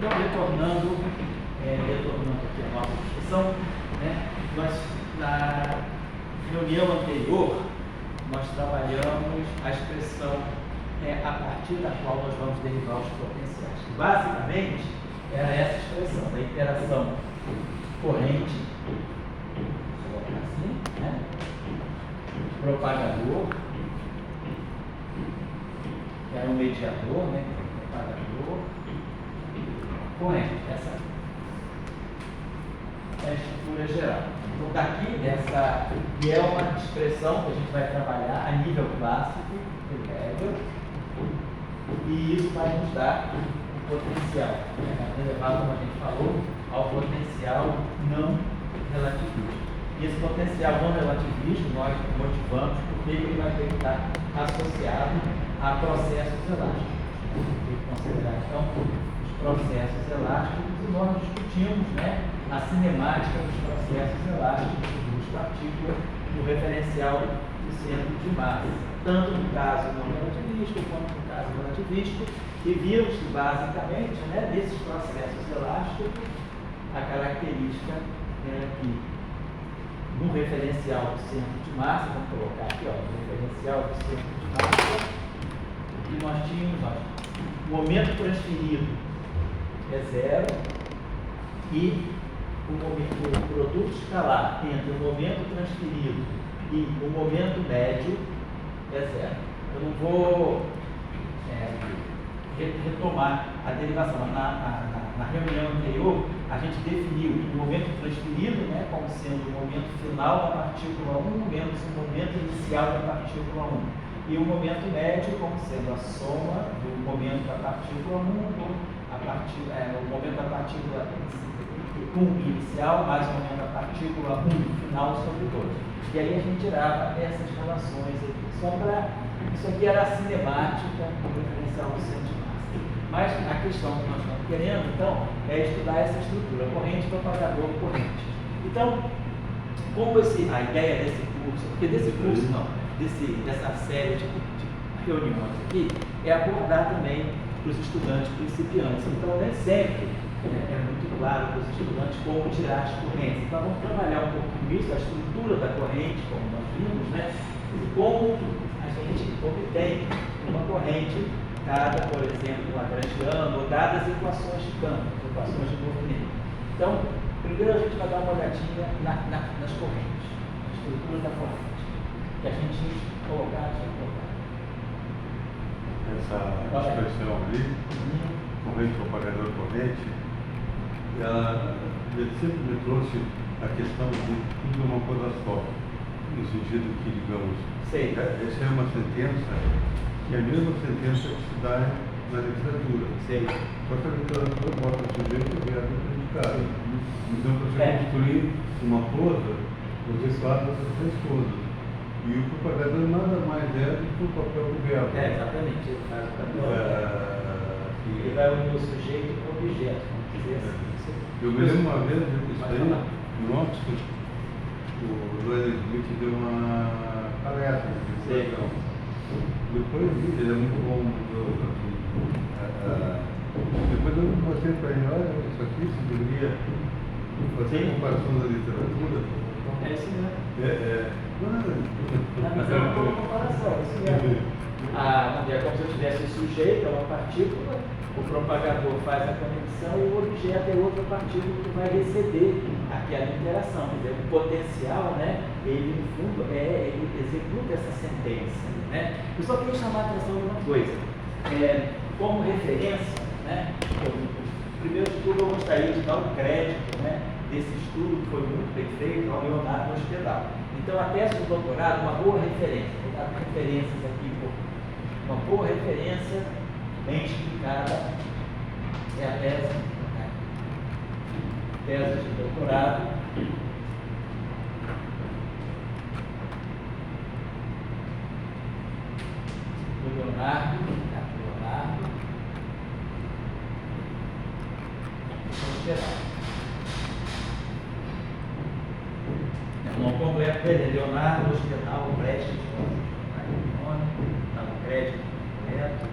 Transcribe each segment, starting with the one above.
Então, retornando aqui a nossa discussão, né, na reunião anterior, nós trabalhamos a expressão a partir da qual nós vamos derivar os potenciais. Basicamente, era essa expressão da interação corrente, vou colocar assim, né, propagador, que era um mediador, né, propagador, corrente. Essa é a estrutura geral. Então, daqui, que é uma expressão que a gente vai trabalhar a nível clássico, de Hegel, e isso vai nos dar o potencial, vai levar, como a gente falou, ao potencial não relativista. E esse potencial não relativista nós motivamos porque ele vai ter que estar associado a processos elásticos. Tem que considerar, então, os processos elásticos, e nós discutimos, né, a cinemática dos processos elásticos dos partículas no referencial do centro de massa, tanto no caso não relativista quanto no caso relativista, e vimos que, basicamente, né, desses processos elásticos, a característica era que no referencial do centro de massa, vamos colocar aqui, ó, no referencial do centro de massa, que nós tínhamos, o momento transferido é zero e o produto escalar entre o momento transferido e o momento médio é zero. Eu não vou retomar a derivação. Na reunião anterior, a gente definiu o momento transferido, né, como sendo o momento final da partícula 1 menos o momento inicial da partícula 1. E o momento médio como sendo a soma do momento da partícula 1 o momento da partícula 1 inicial mais o momento da partícula 1 final sobre 2. E aí a gente tirava essas relações aqui. Isso aqui era a cinemática do referencial do centro de massa. Mas a questão que nós estamos querendo, então, é estudar essa estrutura, corrente, propagador, corrente. Então, como a ideia desse curso, porque dessa série de reuniões aqui, é abordar também para os estudantes principiantes. Então, nem sempre é muito claro para os estudantes como tirar as correntes. Então, vamos trabalhar um pouquinho isso, a estrutura da corrente, como nós vimos, né? E como a gente obtém uma corrente dada, por exemplo, no lagrangiano, ou dadas equações de campo, equações de movimento. Então, primeiro a gente vai dar uma olhadinha nas correntes, na estrutura da corrente, que a gente colocar. Essa expressão ali, corrente, propagador, corrente, ela sempre me trouxe a questão de tudo uma coisa só, no sentido que, digamos, essa é uma sentença que é a mesma sentença que se dá na literatura. Só que a literatura bota sujeito e verbo e predicado. Então, para você construir uma coisa, você faz essas três coisas. E o propagador nada mais é do que o papel do verbo. Exatamente. Ele faz o papel. Ele vai unir o sujeito com o objeto. Eu me lembro uma vez, isso aí, no Oxford, o Leonard Smith deu uma palestra de divulgação. Depois ele é muito bom. Depois eu mostrei para ele, olha, isso aqui se deveria fazer comparação da literatura. É isso mesmo. Mas é uma boa comparação, isso mesmo. É como se eu tivesse o sujeito, é uma partícula, o propagador faz a conexão e o objeto é outra partícula que vai receber aquela interação. Quer dizer, o potencial, né, ele no fundo ele executa essa sentença. Né? Eu só queria chamar a atenção de uma coisa. Como referência, né, primeiro de tudo eu gostaria de dar um crédito, né, desse estudo que foi muito bem feito ao Leonardo Hospedal. Então, a tese do doutorado, uma boa referência, vou dar referências aqui, uma boa referência, bem explicada, é a tese de doutorado do Leonardo Hospedal. O nome completo dele é Leonardo Hospedal Prestes, está no crédito completo.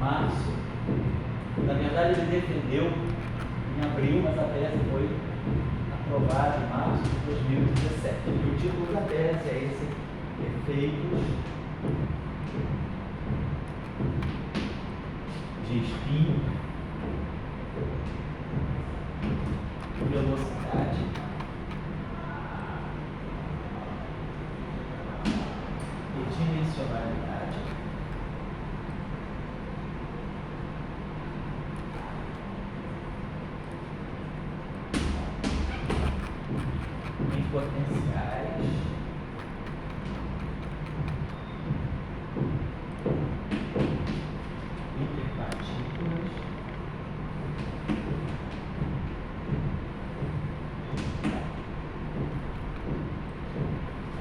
março. Na verdade, ele defendeu em abril, mas a tese foi aprovada em março de 2017. E o título da tese é esse: Efeitos de espinho, velocidade e dimensionalidade em potenciais interpartículas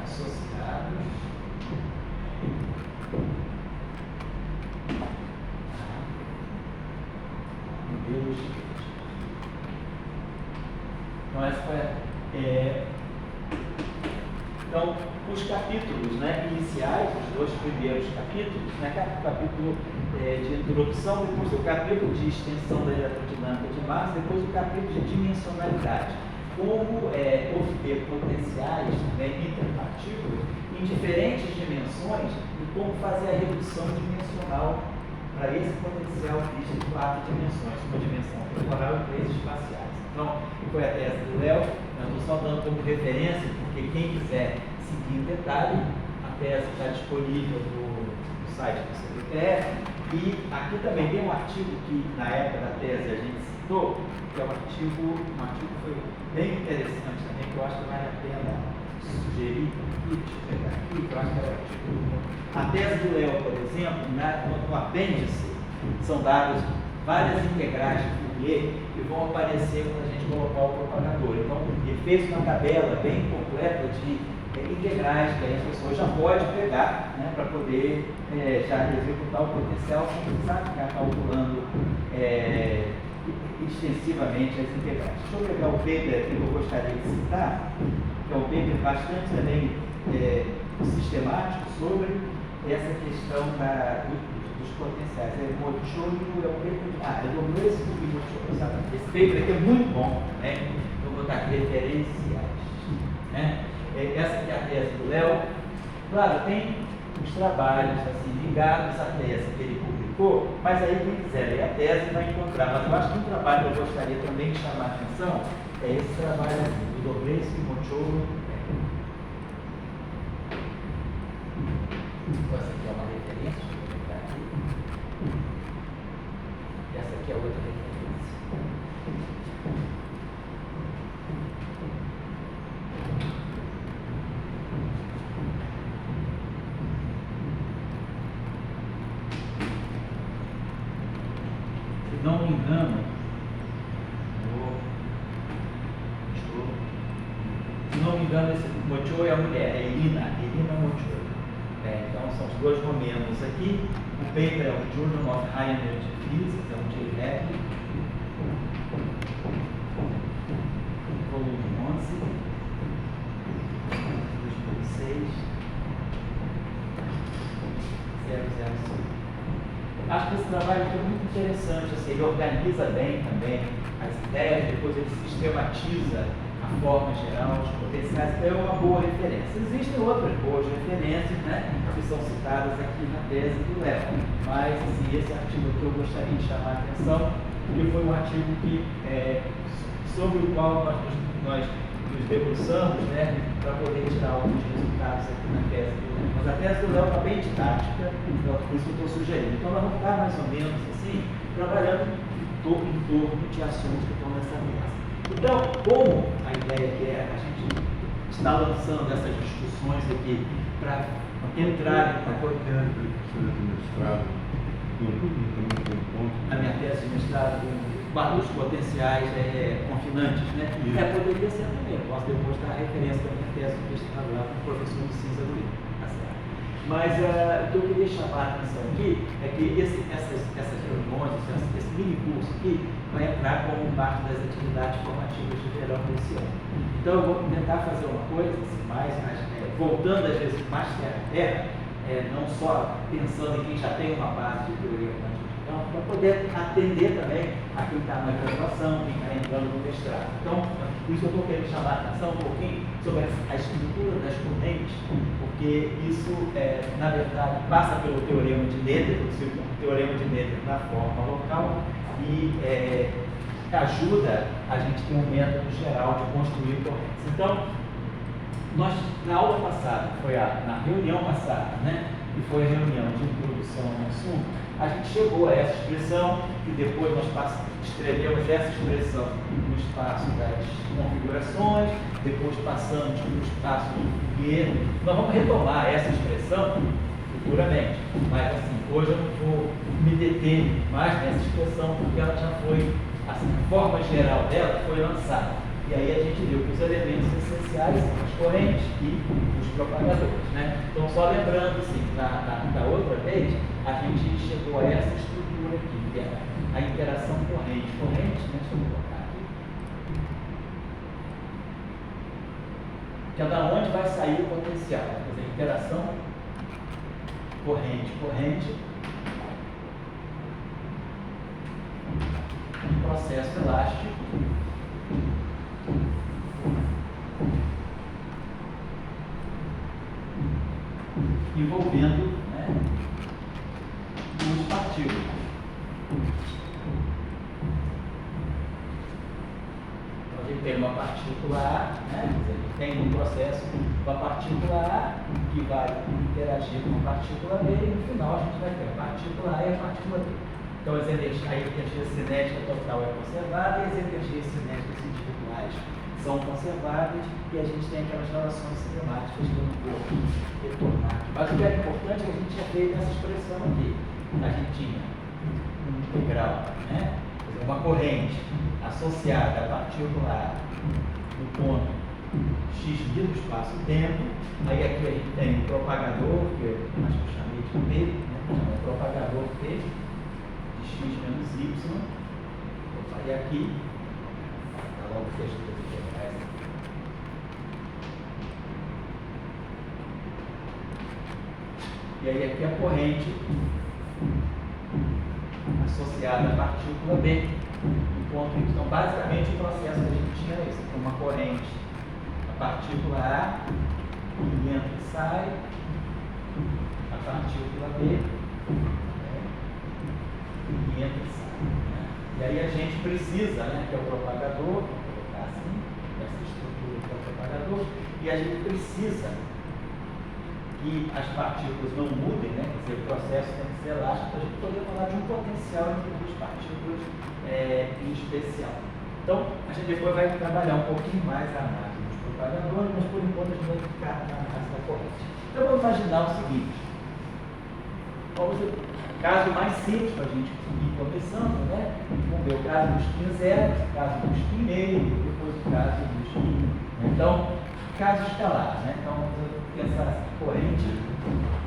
associados a modelos de física. Então, essa foi então, os capítulos, né, iniciais, os dois primeiros capítulos, né, capítulo de introdução, depois o capítulo de extensão da eletrodinâmica de massa, depois o capítulo de dimensionalidade. Como obter potenciais, né, interpartículas em diferentes dimensões e como fazer a redução dimensional para esse potencial visto em 4 dimensões, uma dimensão temporal e 3 espaciais. Então, foi a tese do Léo. Eu estou só dando como referência, porque quem quiser seguir em detalhe, a tese está disponível no site do CPTF. E aqui também tem um artigo que, na época da tese, a gente citou, que é um artigo que foi bem interessante também, que eu acho que vale a pena sugerir aqui, deixa eu pegar aqui, que eu acho que é o artigo. A tese do Léo, por exemplo, no apêndice, são dadas várias integrais de Fourier que vão aparecer quando a gente colocar o propagador. Então, ele fez uma tabela bem completa de integrais que aí as pessoas já podem pegar, né, para poder já executar o potencial sem precisar ficar calculando extensivamente as integrais. Deixa eu pegar o paper que eu gostaria de citar, que é um paper bastante também sistemático sobre essa questão dos potenciais. É o Mocholo, é o paper é do mesmo que o Mocholo. Esse paper aqui é muito bom, né? Eu vou botar aqui referenciais, né? Essa aqui é a tese do Léo. Claro, tem os trabalhos assim, ligados à tese que ele publicou, mas aí quem quiser ler a tese vai encontrar. Mas eu acho que um trabalho que eu gostaria também de chamar a atenção é esse trabalho aqui, do Dobreski, Mocholo. Então, essa aqui é uma referência, deixa eu pegar aqui. Essa aqui é outra referência. Se não me engano, esse Mocholo é a mulher, é Elina Mocholo. Então são os dois momentos aqui. O paper é o Journal of High Energy Physics, é um JREP, volume 11, 2006, 005. Acho que esse trabalho aqui é muito interessante, assim, ele organiza bem também as ideias, depois ele sistematiza a forma geral dos potenciais, então é uma boa referência. Existem outras boas referências, né, que são citadas aqui na tese do Léo, mas assim, esse artigo aqui eu gostaria de chamar a atenção, porque foi um artigo que, sobre o qual nós nos debruçamos, né, para poder tirar alguns resultados aqui na tese do Léo. Mas a tese do Léo está bem didática, então por isso que eu estou sugerindo. Então nós vamos estar mais ou menos assim, trabalhando em torno de assuntos que estão nessa tese. Então, como a ideia que a gente está lançando essas discussões aqui para entrar em mestrado, a minha tese de mestrado os potenciais confinantes, né? Poderia ser também, eu posso depois dar a referência da minha tese de mestrado lá com o professor do Cinza do Rio, tá certo? Mas o que eu queria chamar a atenção aqui é que essas reuniões, esse mini curso aqui, vai entrar como parte das atividades formativas de verão desse ano. Então eu vou tentar fazer uma coisa assim, mais voltando às vezes mais terra a terra, não só pensando em quem já tem uma base de teoria quântica de Então, para poder atender também a quem está na graduação, quem está entrando no mestrado. Então, por isso eu estou querendo chamar a atenção um pouquinho sobre a estrutura das correntes, porque isso, na verdade, passa pelo teorema de Noether, o teorema de Noether na forma local, e ajuda a gente ter um método geral de construir correntes. Então, nós, na aula passada, na reunião passada, né, que foi a reunião de introdução ao assunto, a gente chegou a essa expressão, e depois nós escrevemos essa expressão no espaço das configurações, depois passamos no espaço do fogueiro. Nós vamos retomar essa expressão futuramente, mas assim, hoje eu não vou me deter mais nessa expressão, porque ela já foi, assim, a forma geral dela foi lançada. E aí a gente viu que os elementos essenciais são as correntes e os propagadores, né? Então, só lembrando, assim, da outra vez, a gente chegou a essa estrutura aqui, que é a interação corrente. Corrente, né? Deixa eu colocar aqui. Que é da onde vai sair o potencial. Quer dizer, interação corrente, um processo elástico envolvendo, né, duas partículas. Então, a gente tem uma partícula A, né, a gente tem um processo uma partícula A que vai interagir com a partícula B, e no final a gente vai ter a partícula A e a partícula B. Então, a energia cinética total é conservada e as energias cinéticas individuais são conserváveis, e a gente tem aquelas relações cinemáticas que eu não vou retornar aqui. Mas o que é importante é que a gente já fez essa expressão aqui. A gente tinha um integral, né? Uma corrente associada à partícula A no ponto x do espaço-tempo. Aí aqui a gente tem o propagador, que eu acho que eu chamei de P, né? O propagador P de x menos y. E aqui, está logo o texto das integrais. E aí aqui a corrente associada à partícula B, no ponto Y. Então, basicamente, o processo que a gente tinha é isso. Uma corrente, a partícula A, que entra e sai, a partícula B, que entra e sai. E aí a gente precisa, né, que é o propagador, vou colocar assim, essa estrutura que é o propagador, e a gente precisa que as partículas não mudem, né? Quer dizer, o processo tem que ser elástico para a gente poder falar de um potencial entre duas partículas em especial. Então, a gente depois vai trabalhar um pouquinho mais a análise dos propagadores, mas por enquanto a gente vai ficar na análise da corrente. Então, vamos imaginar o seguinte: vamos ver o caso mais simples para a gente ir começando, né? Vamos ver o caso do spin zero, o caso do spin meio e depois o caso do spin 1. Então, caso escalar, né? Então, essa corrente.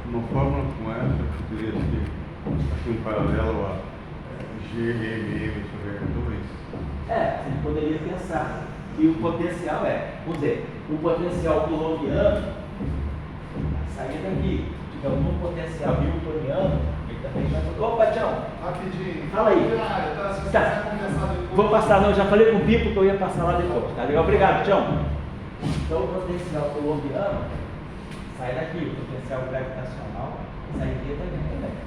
Uma fórmula como essa poderia ser aqui um paralelo a GMM sobre R2. Você poderia pensar que o potencial vamos dizer, o potencial coulombiano sair daqui. Digamos, um potencial newtoniano, ele também vai. Opa, Tião! Rapidinho. Fala aí. Tá. Vou passar, não, eu já falei com o Pipo que eu ia passar lá depois. Tá legal? Obrigado, Tião. Então, o potencial coulombiano sai daqui, o potencial gravitacional sairia também.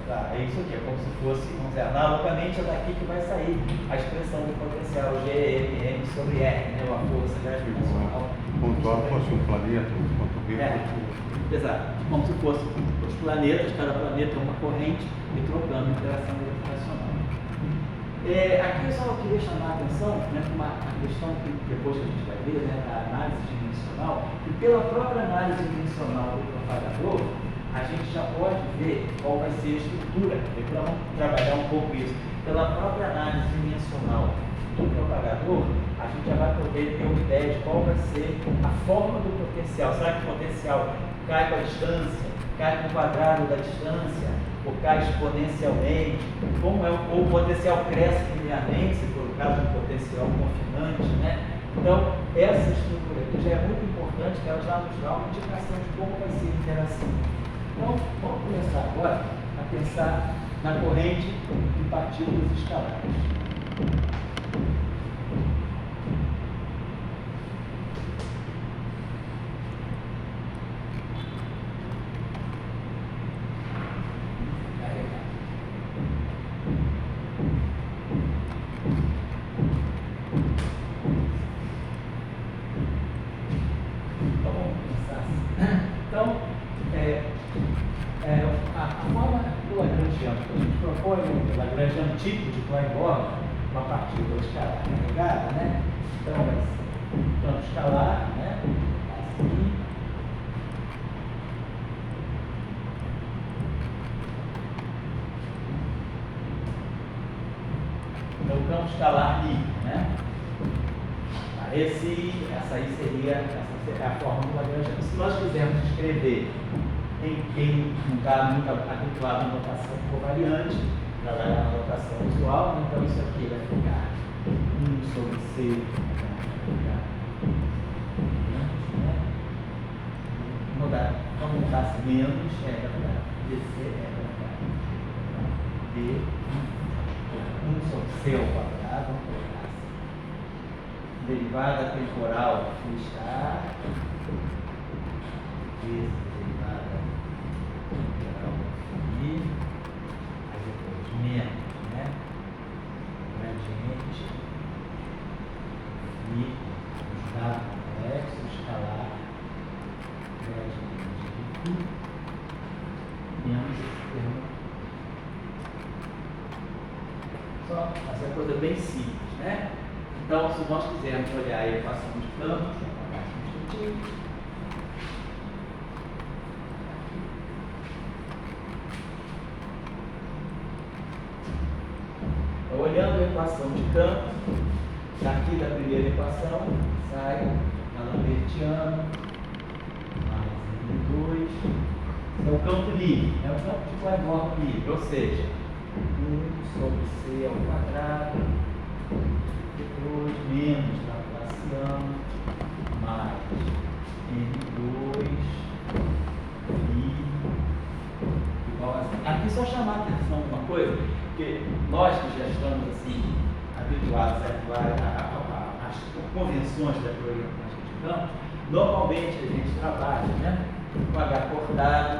Tá? É isso aqui, é como se fosse, vamos dizer, analogamente é daqui que vai sair a expressão do potencial GMM sobre R, né? Uma força gravitacional. Ponto A fosse um planeta, ponto B fosse outro. Exato, como se fosse os planetas, cada planeta é uma corrente e trocando interação gravitacional. Aqui eu só queria chamar a atenção, né, para uma questão que depois que a gente vai ver, né, da análise dimensional, que pela própria análise dimensional do propagador, a gente já pode ver qual vai ser a estrutura. Depois vamos trabalhar um pouco isso. Pela própria análise dimensional do propagador, a gente já vai poder ter uma ideia de qual vai ser a forma do potencial. Será que o potencial cai com a distância, cai com o quadrado da distância, ou cai exponencialmente? Como ou o potencial cresce linearmente, se for o caso do potencial confinante, né? Então, essa estrutura aqui já é muito importante, que ela já nos dá uma indicação de como vai ser a interação. Então, vamos começar agora a pensar na corrente de partículas escalares. Então, a forma do lagrangiano que a gente propõe, o lagrangiano típico de Klein-Born, uma partícula escalar carregada, né? Então, vai ser um campo escalar, né? Assim. Então, o campo escalar livre, né? Essa aí seria a forma do lagrangiano. Se nós quisermos escrever em quem não está muito habituado à notação covariante, trabalhar na notação usual, então isso aqui vai ficar 1 sobre C, vamos mudar menos, vai ficar DC, vai ficar D, 1 sobre C ao quadrado, vamos colocar assim. Derivada temporal está derivada temporal e aí depois menos, né? Gradiente e dado complexo escalar gradiente de menos esse termo. Só fazer coisa bem simples, né? Então, se nós quisermos olhar a equação de campos, então, olhando a equação de campos, daqui da primeira equação, sai a lambertiano mais M2, é o campo livre, é o campo de Klein-Born livre, ou seja, 1 sobre C ao quadrado, depois menos Laplaciano, mais N2 I igual a assim. Aqui só chamar a atenção de uma coisa, porque nós que já estamos assim, habituados a atuar às convenções da teoria matemática de campo, normalmente a gente trabalha, né, com H cortado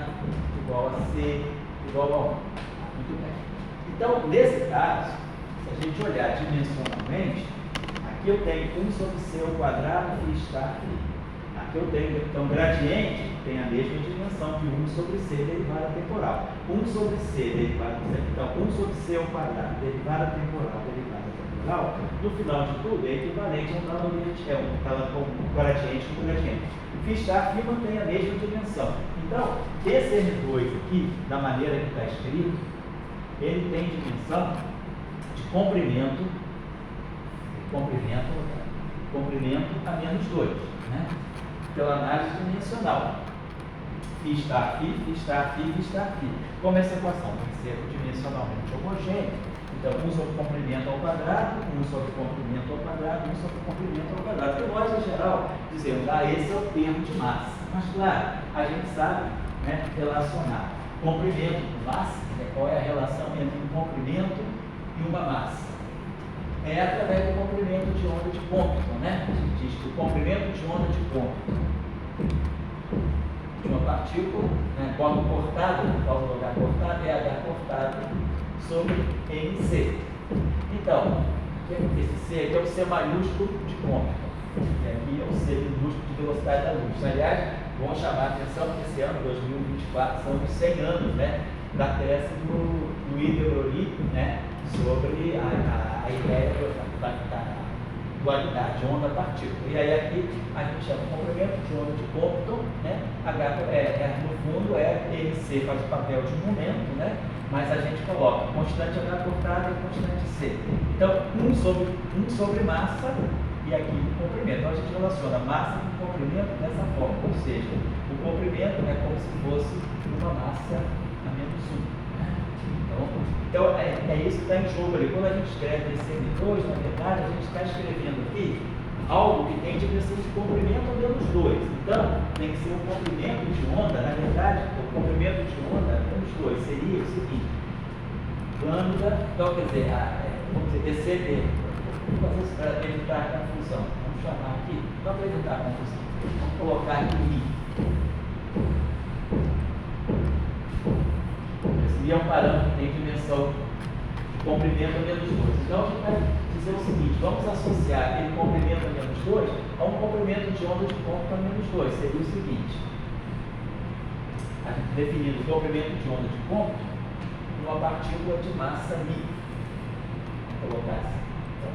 igual a C igual a 1. Muito bem. Então, nesse caso, se a gente olhar dimensionalmente, aqui eu tenho 1 sobre C ao quadrado e está aqui. Aqui eu tenho, então, gradiente tem a mesma dimensão que 1 sobre C derivada temporal. 1 sobre C derivada, então, 1 sobre C ao quadrado derivada temporal, no final de tudo é equivalente a um gradiente com gradiente. O φ aqui mantém a mesma dimensão. Então, esse M2 aqui, da maneira que está escrito, ele tem dimensão de comprimento a menos 2, né? Pela análise dimensional. φ está aqui, φ está aqui, φ está aqui. Como essa equação tem que ser dimensionalmente homogênea, então 1 sobre comprimento ao quadrado, 1 sobre comprimento ao quadrado, 1 sobre comprimento ao quadrado. E nós, em geral, dizemos, esse é o termo de massa. Mas, claro, a gente sabe, né, relacionar comprimento com massa, qual é a relação entre um comprimento e uma massa. É através do comprimento de onda de Compton, né? A gente diz que o comprimento de onda de Compton de uma partícula, né, quando cortada, no lugar cortado, é H cortado sobre MC. Então, esse C aqui é o C maiúsculo de Compton. E aqui é o C minúsculo de velocidade da luz. Aliás, vamos chamar a atenção que esse ano, 2024, são os 100 anos, né, da tese do Louis de Broglie, né, sobre a ideia da dualidade onda-partícula. E aí aqui a gente chama o comprimento de onda de Compton, né? No fundo MC faz o papel de momento, né? Mas a gente coloca constante H cortada e constante C. Então, 1 sobre massa e aqui o comprimento. Então a gente relaciona massa com comprimento dessa forma, ou seja, o comprimento é como se fosse uma massa a menos 1. Então é isso que está em jogo ali. Quando a gente escreve esse M2, na verdade, a gente está escrevendo aqui algo que tem dimensão de comprimento a menos 2. Então, tem que ser um comprimento de onda, na verdade, o comprimento de onda a menos 2 seria o seguinte: lambda, então quer dizer, vamos dizer, DCD. Vamos fazer isso para evitar a confusão. Vamos chamar aqui, só para evitar a confusão. Vamos colocar aqui I. Esse I é um parâmetro que tem dimensão de comprimento a menos 2. Então, a gente vai dizer o seguinte, vamos associar aquele comprimento a menos 2 a um comprimento de onda de ponto a menos 2. Seria o seguinte, a gente definindo o comprimento de onda de ponto numa partícula de massa μ. Vou colocar assim, então,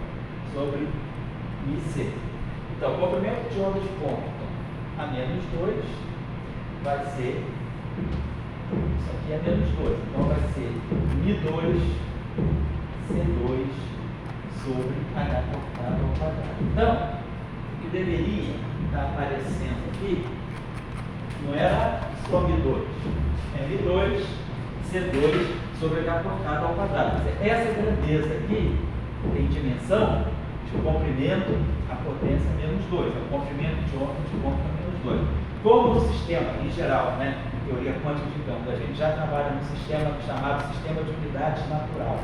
sobre μc. Então, o comprimento de onda de ponto a menos 2 vai ser, isso aqui é menos 2, então vai ser μ2 C2 sobre H cortado ao quadrado. Então, o que deveria estar aparecendo aqui não era só μ2, é μ2 C2 sobre H cortado ao quadrado. Quer dizer, essa grandeza aqui tem dimensão de comprimento à potência menos 2, é o comprimento de onda de ponto a menos 2. Como no sistema, em geral, né, em teoria quântica de campos, a gente já trabalha num sistema chamado sistema de unidades natural.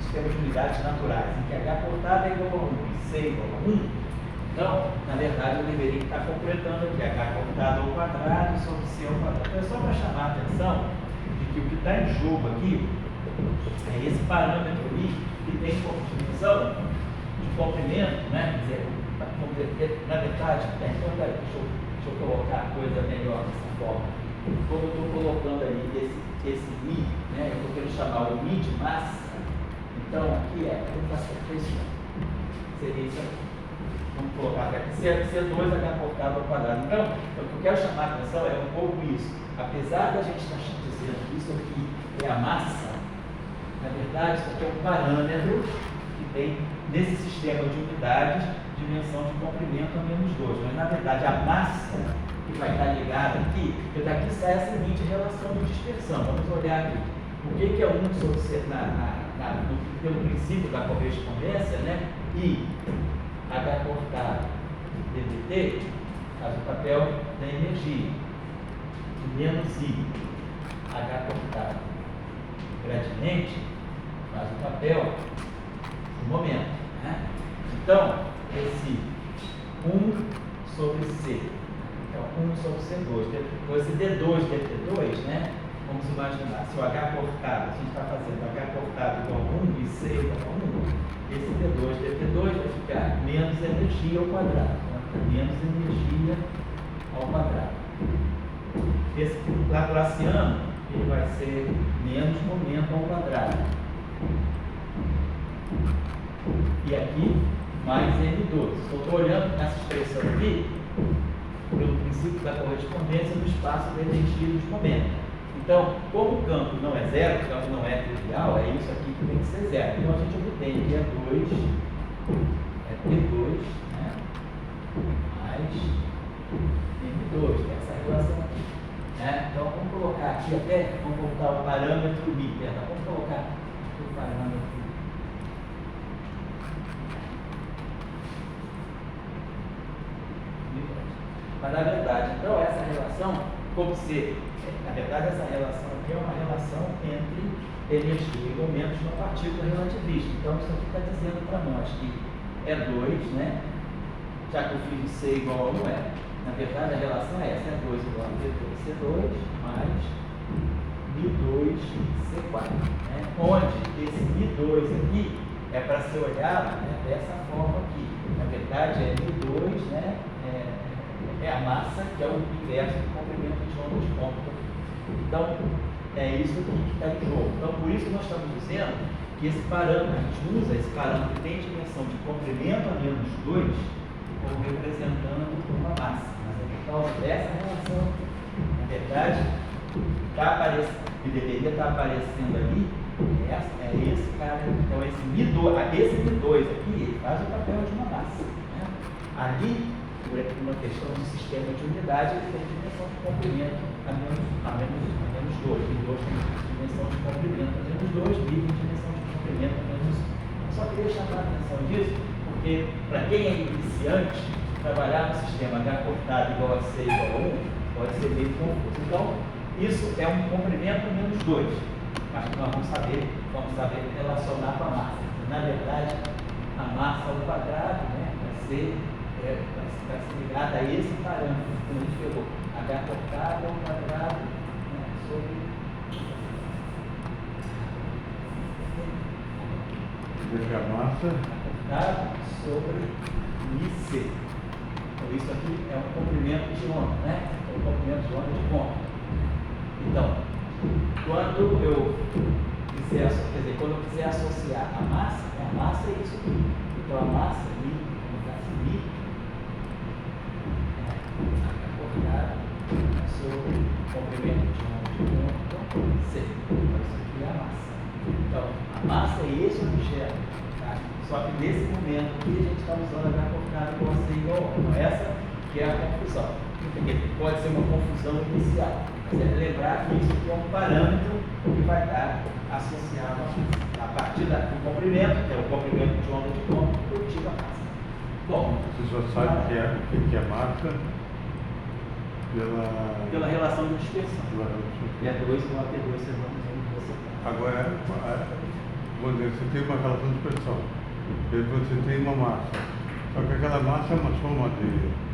Sistema de unidades naturais, em que H cortado é igual a 1 e C igual a 1. Então, na verdade, eu deveria estar completando aqui H cortado ao quadrado sobre C ao quadrado. Então, é só para chamar a atenção de que o que está em jogo aqui é esse parâmetro I que tem como dimensão de comprimento, né? Quer dizer, na verdade, então, deixa eu colocar a coisa melhor dessa forma. Como eu estou colocando ali esse I, né? Eu estou querendo chamar o I de massa. Então, aqui vamos fazer isso. Seria isso aqui. Vamos colocar aqui C2 H cortado ao quadrado. Então, o que eu quero chamar a atenção é um pouco isso. Apesar da gente estar dizendo que isso aqui é a massa, na verdade, isso aqui é um parâmetro que tem, nesse sistema de unidades, dimensão de comprimento a menos 2. Mas, na verdade, a massa que vai estar ligada aqui, porque daqui sai a seguinte relação de dispersão. Vamos olhar aqui. O que é 1 sobre C pelo princípio da correspondência, né? I H cortado ddt faz o papel da energia. E menos I H cortado gradiente faz o papel do momento. Né? Então, esse 1 sobre C. Então, 1 sobre C2. Então, esse D2 dt2, né? Vamos imaginar, se o H cortado, a gente está fazendo H cortado igual a 1 e C igual a 1, esse D2 dt2 vai ficar menos energia ao quadrado. Vai ficar menos energia ao quadrado. Esse laplaciano, ele vai ser menos momento ao quadrado. E aqui, mais M2. Estou olhando nessa expressão aqui, pelo princípio da correspondência do espaço da energia dos momentos. Então, como o campo não é zero, o campo não é trivial, é isso aqui que tem que ser zero. Então, a gente obtém que é T2, né? Mais M2, tem essa relação aqui. Né? Então, vamos colocar aqui até, vamos voltar ao parâmetro I, vamos colocar o parâmetro I. Mas, na verdade, então, essa relação, como se na verdade, essa relação aqui é uma relação entre energia e momentos numa partícula relativista. Então, isso aqui está dizendo para nós que é 2, né? Já que eu fiz o C igual a 1, na verdade, a relação é essa, é 2 igual a D2C2 mais μ2 C4. Né? Onde esse μ2 aqui é para ser olhado, né, dessa forma aqui. Na verdade, é μ2, né? É a massa, que é o inverso do comprimento de onda de ponto. Então, é isso aqui que está em jogo. Então, por isso nós estamos dizendo que esse parâmetro, a gente usa esse parâmetro que tem dimensão de comprimento a menos 2 como representando uma massa. Mas é por causa dessa relação, na verdade, está aparecendo, que deveria estar aparecendo ali, é esse cara. Então, esse μ2 aqui, ele faz o papel de uma massa. Né? Ali, por uma questão de sistema de unidade, ele tem dimensão de comprimento a menos 2. μ2 tem dimensão de comprimento a menos 2, μ tem dimensão de comprimento a menos 1. Eu só queria chamar a atenção disso, porque para quem é iniciante, trabalhar no sistema H cortado igual a C igual a 1 pode ser meio confuso. Então, isso é um comprimento a menos 2. mas nós vamos saber relacionar com a massa. Na verdade, a massa ao quadrado, né, vai ser ligada a esse parâmetro que a gente pegou. H cortado ao quadrado, né, sobre a massa cortado sobre IC. Então, isso aqui é um comprimento de onda, né? É um comprimento de onda de ponta. Então, quando eu quiser associar a massa é isso aqui. Então, a massa, mi, acordado sobre o comprimento de onda de ponta, C. Então, isso aqui é a massa. Então, a massa é esse objeto. Tá? Só que nesse momento aqui a gente está usando H cortado com C igual a 1. Então, essa que é a confusão. Porque pode ser uma confusão inicial. Mas é lembrar que isso aqui é um parâmetro que vai estar associado a partir do comprimento, que é o comprimento de onda de ponta, eu tiro a massa. Bom, você só sabe o que é massa pela relação de dispersão. pela E a 2 igual a T2, vocês vão ver que você está. Agora, vamos dizer, você tem uma relação de pressão, e você tem uma massa, só que aquela massa é uma soma de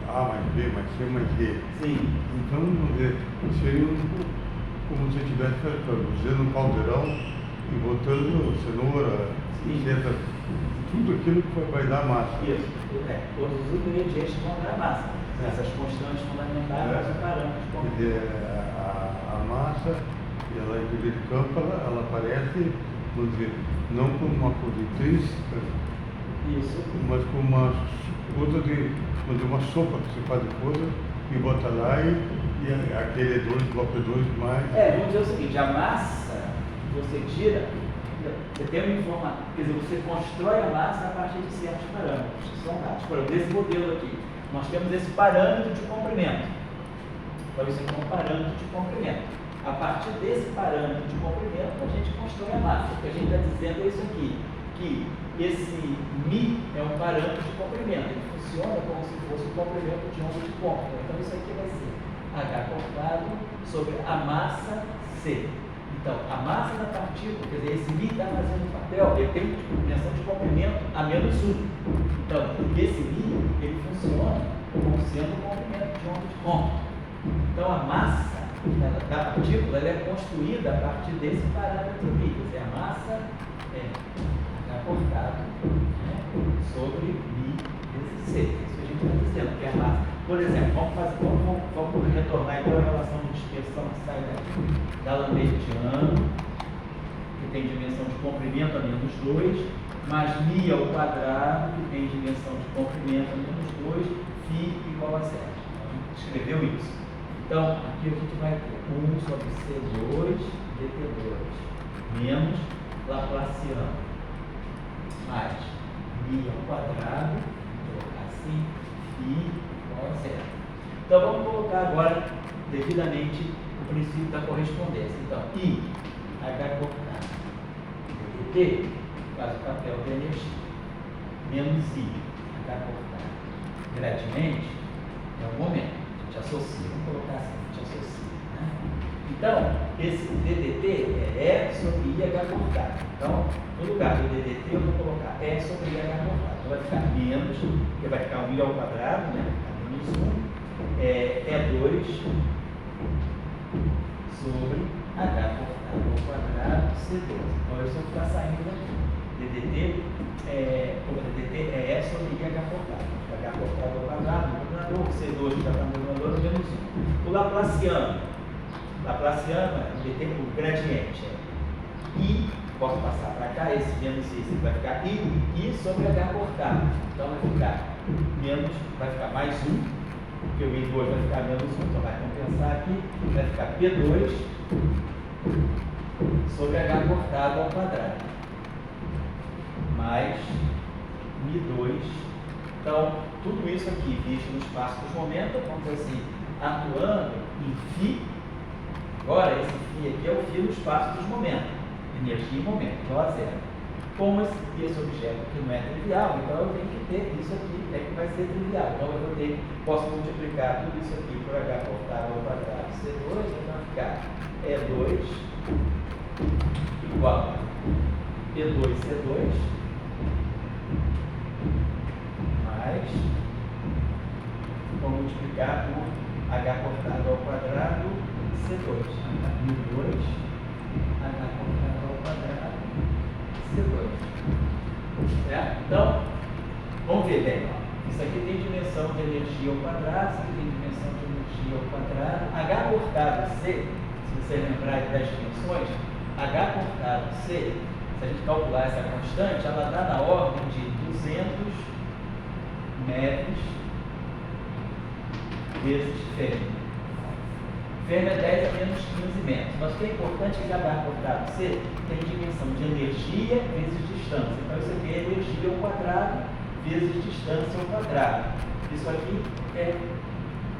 A mais B mais C mais D. Sim. Então, vamos dizer, seria como se estivesse fazendo um caldeirão e botando cenoura, etc. Tudo aquilo que vai dar massa. Isso. Todos os ingredientes vão dar massa. Essas constantes fundamentais são parâmetros. Quer dizer, a massa, ela em teoria de campo, ela aparece, vamos dizer, não como uma coisa intrínseca, Isso. mas como uma coisa de uma sopa que você faz de coisa e bota lá e aquele E2, bloco E2 mais. Vamos dizer o seguinte, a massa você tira, você tem uma informação, quer dizer, você constrói a massa a partir de certos parâmetros, que são dados. Por exemplo, desse modelo aqui, nós temos esse parâmetro de comprimento. Então isso aqui é um parâmetro de comprimento. A partir desse parâmetro de comprimento, a gente constrói a massa. O que a gente está dizendo é isso aqui, que esse Mi é um parâmetro de comprimento. Ele funciona como se fosse o comprimento de onda de ponta. Então isso aqui vai ser H cortado sobre a massa C. Então, a massa da partícula, quer dizer, esse Mi está fazendo o papel, ele tem dimensão de comprimento a menos 1. Então, esse Mi, ele funciona como sendo o comprimento de onda de ponta. Então, a massa da partícula ela é construída a partir desse parâmetro Mi, quer dizer, a massa é H cortado, né, sobre Mi vezes C. Isso a gente está dizendo, que é a massa. Por exemplo, vamos retornar então a relação de dispersão que sai da Lambertiano, que tem dimensão de comprimento a menos 2, mais Mi ao quadrado, que tem dimensão de comprimento a menos 2, φ igual a 7. A gente escreveu isso. Então, aqui a gente vai ter 1 sobre C2 dt2 menos Laplaciano mais Mi ao quadrado, vou colocar assim, φ igual a 0. Então, vamos colocar agora devidamente o princípio da correspondência. Então, I, H cortado, dt, faz o papel de energia, menos I, H cortado, gradiente, é o momento. A gente associa, vamos colocar assim, a gente associa. Né? Então, esse ddt é E sobre I, H cortado. Então, no lugar do ddt, eu vou colocar E sobre I, H cortado. Então, vai ficar menos, porque vai ficar 1 ao quadrado, né? Menos 1, E2 sobre H cortado ao quadrado C12. Então, isso está saindo daqui. ddt é E sobre I, H cortado. H cortado ao quadrado, no denominador, C2 já está no denominador, menos 1. O Laplaciano é o gradiente. I, posso passar para cá, esse menos isso, vai ficar I sobre H cortado. Então, vai ficar mais 1, porque o I2 vai ficar menos 1, então vai compensar aqui, vai ficar P2 sobre H cortado ao quadrado, mais Mi2. Então, tudo isso aqui visto no espaço dos momentos, vamos dizer assim, atuando em φ. Agora, esse φ aqui é o φ no espaço dos momentos, energia e momento, igual a 0. Como esse objeto aqui não é trivial, então eu tenho que ter isso aqui, é que vai ser trivial. Então eu posso multiplicar tudo isso aqui por H cortado ao quadrado C2, então vai ficar E2 igual a P2C2 mais, vamos multiplicar por H cortado ao quadrado C2. H2, H cortado ao quadrado C2. Certo? Então, vamos ver bem. Isso aqui tem dimensão de energia ao quadrado, isso aqui tem dimensão de energia ao quadrado. H cortado C, se você lembrar das dimensões, H cortado C, se a gente calcular essa constante, ela dá na ordem de 200 metros vezes Fm. Fm é 10 a menos 15 metros. Mas o que é importante é que H cortado C tem dimensão de energia vezes distância. Então, isso aqui é energia ao quadrado vezes distância ao quadrado. Isso aqui é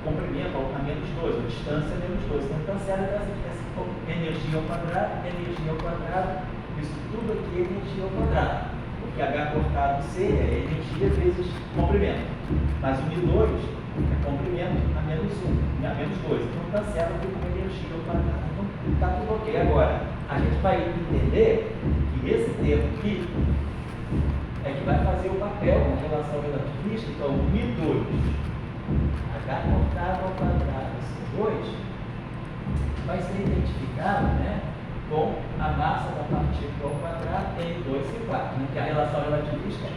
comprimento a menos 2, a distância é menos 2. Então, cancela essa energia ao quadrado, isso tudo aqui é energia ao quadrado. Porque H cortado C é energia vezes comprimento. Mas o Mi2 é comprimento a menos 1, a menos 2. Então, cancela aqui com energia ao quadrado. Então, está tudo ok. Agora, a gente vai entender que esse termo aqui é que vai fazer o papel na relação relativista. Então, o Mi2, H cortado ao quadrado C2, vai ser identificado, né, com a massa da partícula ao quadrado M2C4, né, que a relação relativista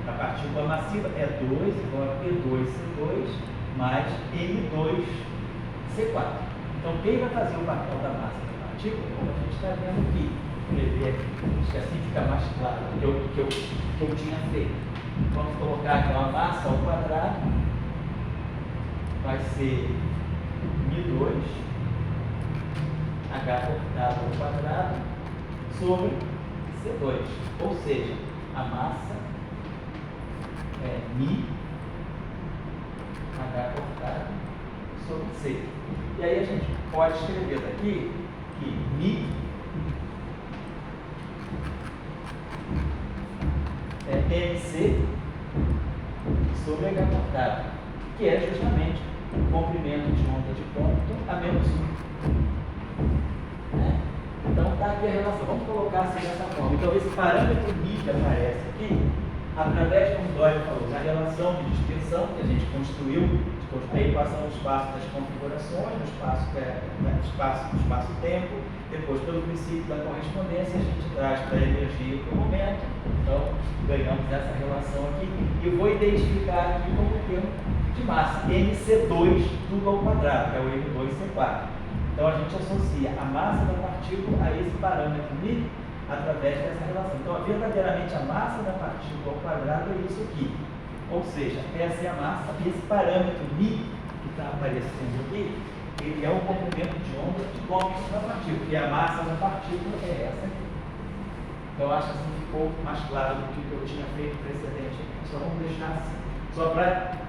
da partícula massiva é 2 igual a P2C2 mais M2C4. Então, quem vai fazer o papel da massa da partícula, como a gente está vendo aqui, acho que assim fica mais claro o que eu tinha feito. Vamos colocar aqui uma massa ao quadrado, vai ser Mi2, H cortado ao quadrado, sobre C2. Ou seja, a massa é Mi, H cortado, sobre C. E aí a gente pode escrever daqui que Mi é MC sobre H cortado, que é justamente o comprimento de onda de ponto a menos 1. Né? Então está aqui a relação. Vamos colocar assim dessa forma. Então esse parâmetro Mi que aparece aqui, através, como o Doyle falou, da relação de dispersão que a gente construiu, a equação do espaço das configurações, do espaço-tempo, depois pelo princípio da correspondência, a gente traz para a energia e para o momento. Então, ganhamos essa relação aqui e eu vou identificar aqui como termo de massa, MC2 tudo ao quadrado, que é o M2C4. Então, a gente associa a massa da partícula a esse parâmetro Mi através dessa relação. Então, verdadeiramente, a massa da partícula ao quadrado é isso aqui. Ou seja, essa é a massa, e esse parâmetro Mi que está aparecendo aqui, ele é o comprimento de onda de côncavo da partícula, e a massa da partícula é essa aqui. Então, acho que assim ficou mais claro do que eu tinha feito precedente. Só vamos deixar assim, só para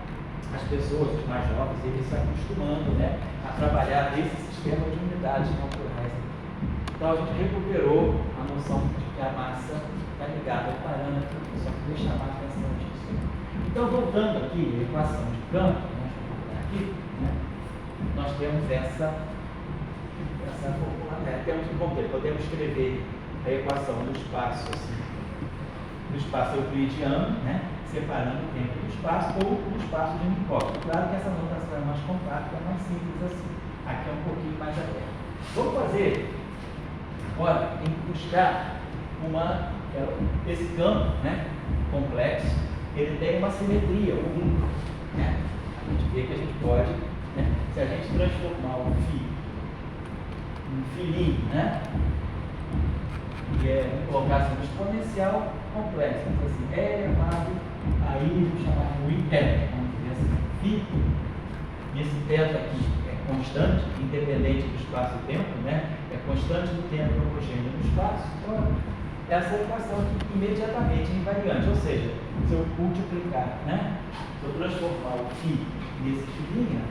as pessoas, os mais jovens, eles se acostumando, né, a trabalhar nesse sistema de unidades naturais. Então, a gente recuperou a noção de que a massa está ligada ao parâmetro, só queria chamar a atenção disso. Então, voltando aqui à equação de campo, aqui, né, nós temos essa podemos escrever a equação do espaço, assim, do espaço euclidiano, né, separando o tempo do espaço, ou do espaço de Minkowski. Claro que essa notação é mais compacta, é mais simples assim. Aqui é um pouquinho mais aberto. Vamos fazer, agora, tem que buscar esse campo, né, complexo, ele tem uma simetria única, né? A gente vê que a gente pode, né, se a gente transformar um filhinho, né, e vamos colocar assim, um exponencial complexo, então, assim, é elevado a I, vamos chamar de I teto, vamos dizer assim, φ, e esse teto aqui é constante, independente do espaço-tempo, né, é constante do tempo homogêneo no espaço. Então, essa equação aqui imediatamente é invariante, ou seja, se eu multiplicar, né, se eu transformar o φ nesse filhinha,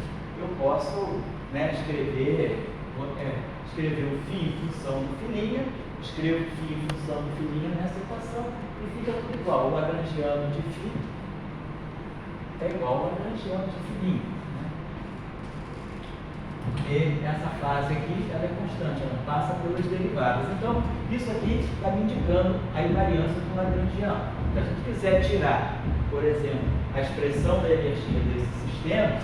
eu posso, né, escrever o φ em função do filhinha, escrevo φ em função do filhinha nessa equação e fica tudo igual. O lagrangiano de φ é igual ao lagrangiano de filhinha. Né? essa fase aqui ela é constante, ela passa pelas derivadas. Então, isso aqui está me indicando a invariância do lagrangiano. Se a gente quiser tirar, por exemplo, a expressão da energia desse sistema,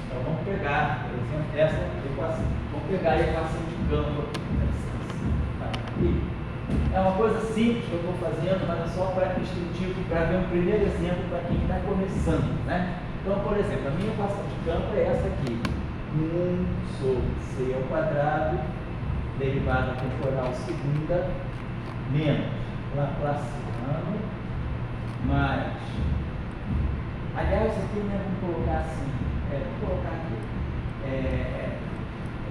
então vamos pegar, por exemplo, essa equação. Vamos pegar a equação de campo aqui. É uma coisa simples que eu estou fazendo, mas é só para instrutivo, para ver um primeiro exemplo para quem está começando, né? Então, por exemplo, a minha equação de campo é essa aqui. 1 sobre c ao quadrado, derivada temporal segunda, menos Laplaciano, mais... Aliás, isso aqui, né, vamos colocar assim, vamos colocar aqui.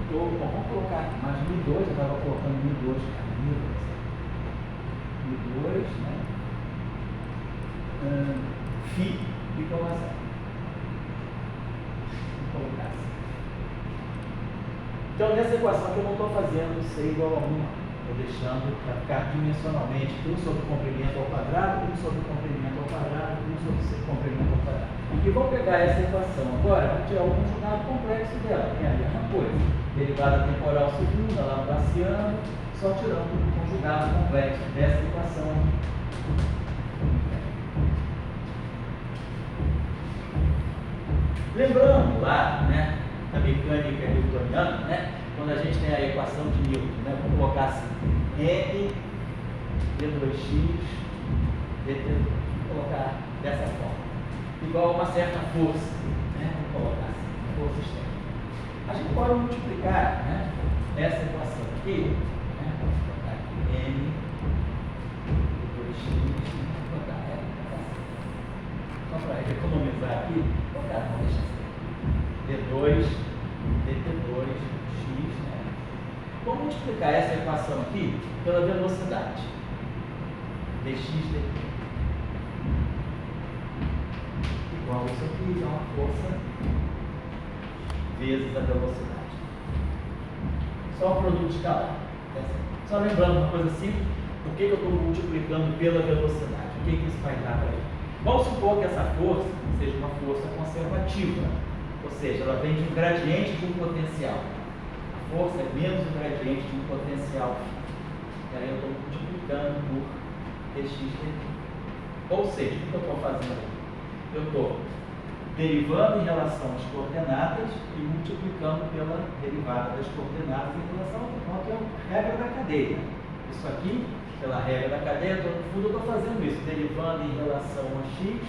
Vamos colocar aqui, mais 1.2, eu estava colocando 1.2, cara, 1.2, né? Φ igual a 0. Vamos colocar assim. Então, nessa equação que eu não estou fazendo c igual a 1, estou deixando para ficar dimensionalmente 1 sobre o comprimento ao quadrado, 1 sobre o comprimento ao quadrado, 1 sobre o comprimento ao quadrado. E vamos pegar essa equação agora, vamos tirar o conjugado complexo dela, que é a mesma coisa. Derivada temporal segunda, Laplaciano, só tirando o conjugado complexo dessa equação aqui. Lembrando lá, né, da mecânica newtoniana, né, quando a gente tem a equação de Newton, né, vamos colocar assim, M d2x dt2, vamos colocar dessa forma, igual a uma certa força, né, vamos colocar assim, força externa. A gente pode multiplicar, né, essa equação aqui, né, vamos colocar aqui, M d2x, vamos colocar só para economizar aqui, vamos deixar assim. D2, dt2, x, né? Vamos multiplicar essa equação aqui pela velocidade. dx dt. Igual isso aqui, é uma força vezes a velocidade. Só o produto escalar. Só lembrando uma coisa simples, por que eu estou multiplicando pela velocidade? O que isso vai dar para ele? Vamos supor que essa força seja uma força conservativa, ou seja, ela vem de um gradiente de um potencial. A força é menos o gradiente de um potencial. E aí eu estou multiplicando por dx dt. Ou seja, o que eu estou fazendo aqui? Eu estou derivando em relação às coordenadas e multiplicando pela derivada das coordenadas em relação ao que é a regra da cadeia. Isso aqui, pela regra da cadeia, no fundo eu estou fazendo isso, derivando em relação a x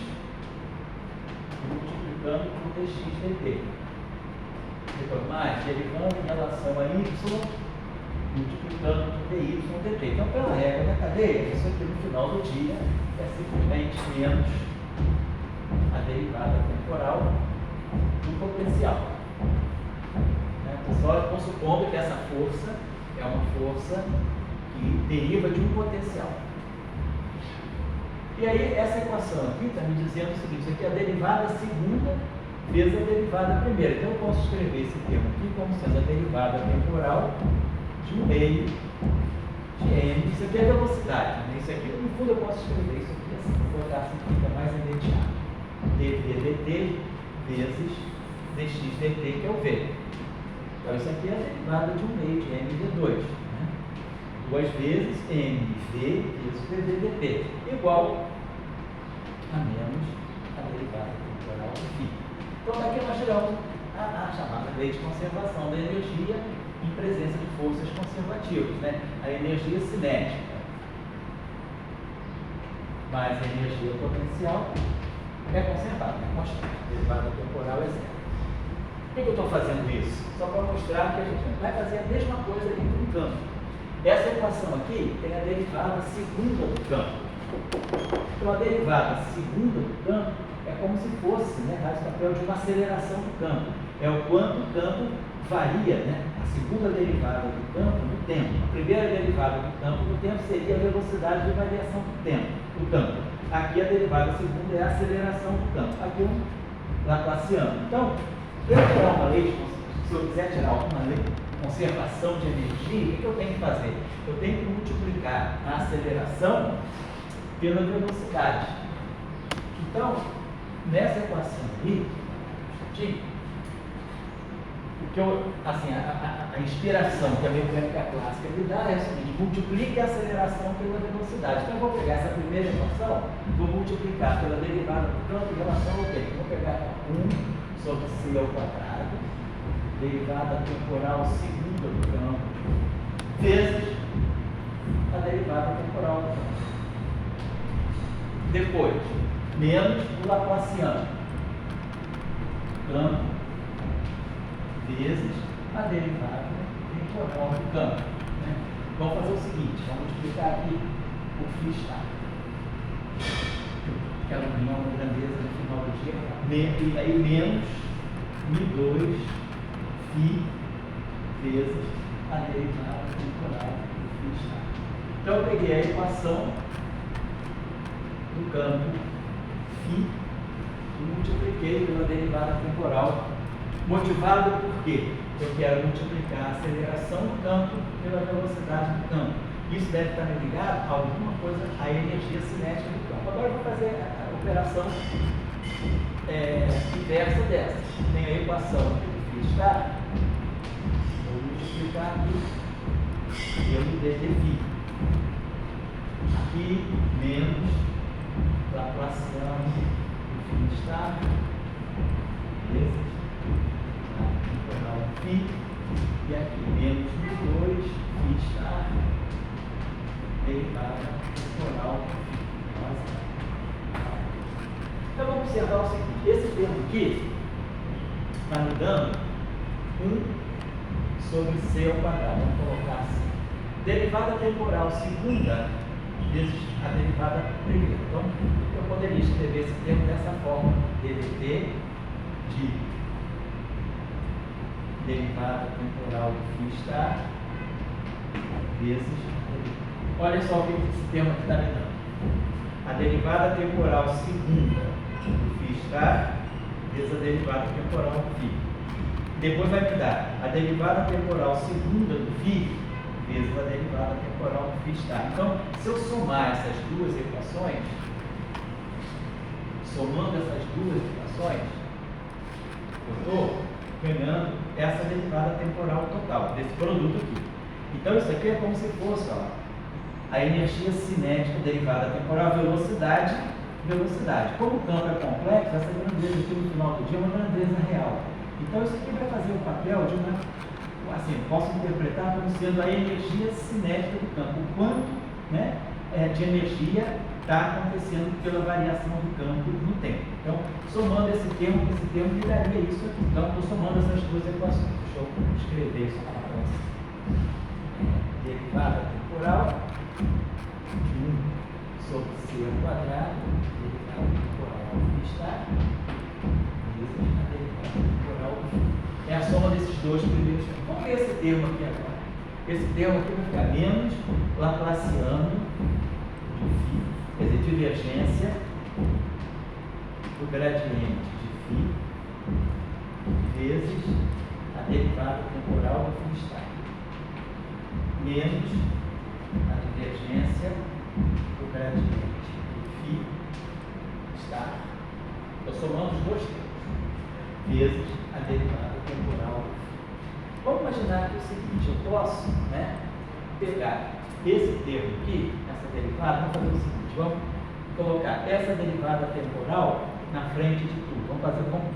e multiplicando por dx dt. Depois mais, derivando em relação a y, multiplicando por dy dt. Então, pela regra da cadeia, isso aqui no final do dia é simplesmente menos a derivada temporal do potencial. Pessoal, estou supondo que essa força é uma força que deriva de um potencial. E aí, essa equação aqui está me dizendo o seguinte: isso aqui é a derivada segunda vezes a derivada primeira. Então, eu posso escrever esse termo aqui como sendo a derivada temporal de 1 meio de m. Isso aqui é velocidade. Né? Isso aqui, no fundo, eu posso escrever isso aqui assim, vou botar assim, fica mais imediato. dv dt vezes dx dt, que é o v. Então, isso aqui é a derivada de 1 meio de m d2. Né? 2 vezes m v vezes dv dt, igual a menos a derivada temporal do φ. Então, daqui nós tiramos a chamada lei de conservação da energia em presença de forças conservativas, né? A energia cinética mais a energia potencial é conservada, é constante. A derivada temporal é zero. Por que eu estou fazendo isso? Só para mostrar que a gente vai fazer a mesma coisa ali no campo. Essa equação aqui tem a derivada segunda do campo. Então, a derivada segunda do campo é como se fosse, né, o papel de uma aceleração do campo. É o quanto o campo varia, né? A segunda derivada do campo no tempo. A primeira derivada do campo no tempo seria a velocidade de variação do campo. Aqui a derivada segunda é a aceleração do campo. Aqui é um Laplaciano. Então, para eu tirar uma lei, se eu quiser tirar uma lei de conservação de energia, o que eu tenho que fazer? Eu tenho que multiplicar a aceleração pela velocidade. Então, nessa equação aqui, a inspiração que a mecânica clássica me dá é o seguinte: multiplique a aceleração pela velocidade. Então eu vou pegar essa primeira equação, vou multiplicar pela derivada do campo em relação ao tempo. Vou pegar 1 sobre c ao quadrado, derivada temporal segunda do campo, vezes a derivada temporal do campo. Depois, menos o laplaciano, campo, vezes a derivada temporal do campo. Né? Vamos fazer o seguinte: vamos multiplicar aqui o φ estático, que é a união da grandeza no final do dia, e aí menos μ2 φ vezes a derivada temporal do φ estático. Então eu peguei a equação do campo φ e multipliquei pela derivada temporal, motivado por quê? Eu quero multiplicar a aceleração do campo pela velocidade do campo. Isso deve estar ligado a alguma coisa, à energia cinética do campo. Agora eu vou fazer a operação inversa dessa. Tem a equação que está, vou multiplicar aqui pelo dφ. Aqui menos laplaciano do φ estático vezes temporal φ, e aqui menos μ2 φ estático derivada temporal φ. Então vamos observar o seguinte: esse termo aqui está me dando 1 sobre c ao quadrado. Vamos colocar assim: derivada temporal segunda vezes a derivada primeira. Então eu poderia escrever esse termo dessa forma: ddt de derivada temporal do φ estático vezes. Olha só o que esse termo aqui está me dando: a derivada temporal segunda do φ estático vezes a derivada temporal do φ. Depois vai me dar a derivada temporal segunda do φ vezes a derivada temporal do φ estático. Então, se eu somar essas duas equações, eu estou ganhando essa derivada temporal total, desse produto aqui. Então, isso aqui é como se fosse a energia cinética derivada temporal, velocidade. Como o campo é complexo, essa grandeza aqui no final do dia é uma grandeza real. Então, isso aqui vai fazer o papel de posso interpretar como sendo a energia cinética do campo, o quanto, né, de energia está acontecendo pela variação do campo no tempo. Então, somando esse termo me daria isso aqui. Então, estou somando essas duas equações. Deixa eu escrever isso para nós. Derivada temporal de 1 sobre c ao quadrado, derivada temporal do φ estático, vezes a derivada temporal do φ. É a soma desses dois primeiros termos. Vamos ver esse termo aqui agora. Esse termo aqui vai ficar menos laplaciano de φ, quer dizer, divergência do gradiente de φ vezes a derivada temporal do φ estático, menos a divergência do gradiente de φ estático. Estou somando os dois termos, vezes a derivada temporal. Vamos imaginar que é o seguinte: eu posso, né, pegar esse termo aqui, essa derivada, vamos fazer o seguinte: vamos colocar essa derivada temporal na frente de tudo.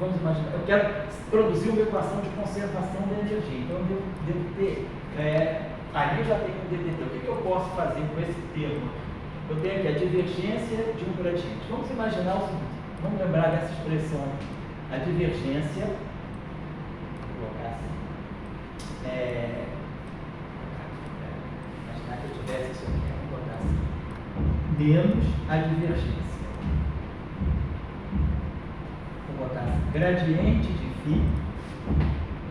Vamos imaginar, eu quero produzir uma equação de conservação da energia. Então eu devo ter, ali eu já tenho um ddt. O que eu posso fazer com esse termo? Eu tenho aqui a divergência de um gradiente. Vamos imaginar o seguinte: vamos lembrar dessa expressão aqui. A divergência, vou colocar assim, imaginar que eu tivesse isso aqui, vamos botar assim, menos a divergência. Vou botar assim: gradiente de φ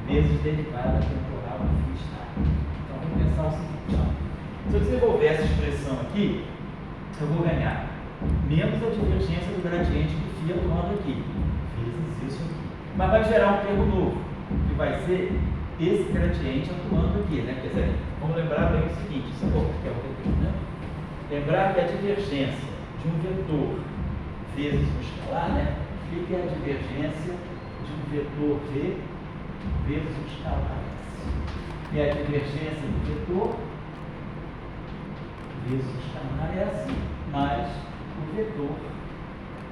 vezes derivada temporal do φ estático. Então vamos pensar o seguinte: se eu desenvolver essa expressão aqui, eu vou ganhar menos a divergência do gradiente de φ atuando aqui, vezes isso aqui. Mas vai gerar um termo novo, que vai ser esse gradiente atuando aqui, né? Quer dizer, vamos lembrar bem o seguinte: isso aqui é o vetor, né? Lembrar que a divergência de um vetor vezes um escalar, né? O que é a divergência de um vetor V vezes o escalar S. E a divergência do vetor vezes o escalar S mais o vetor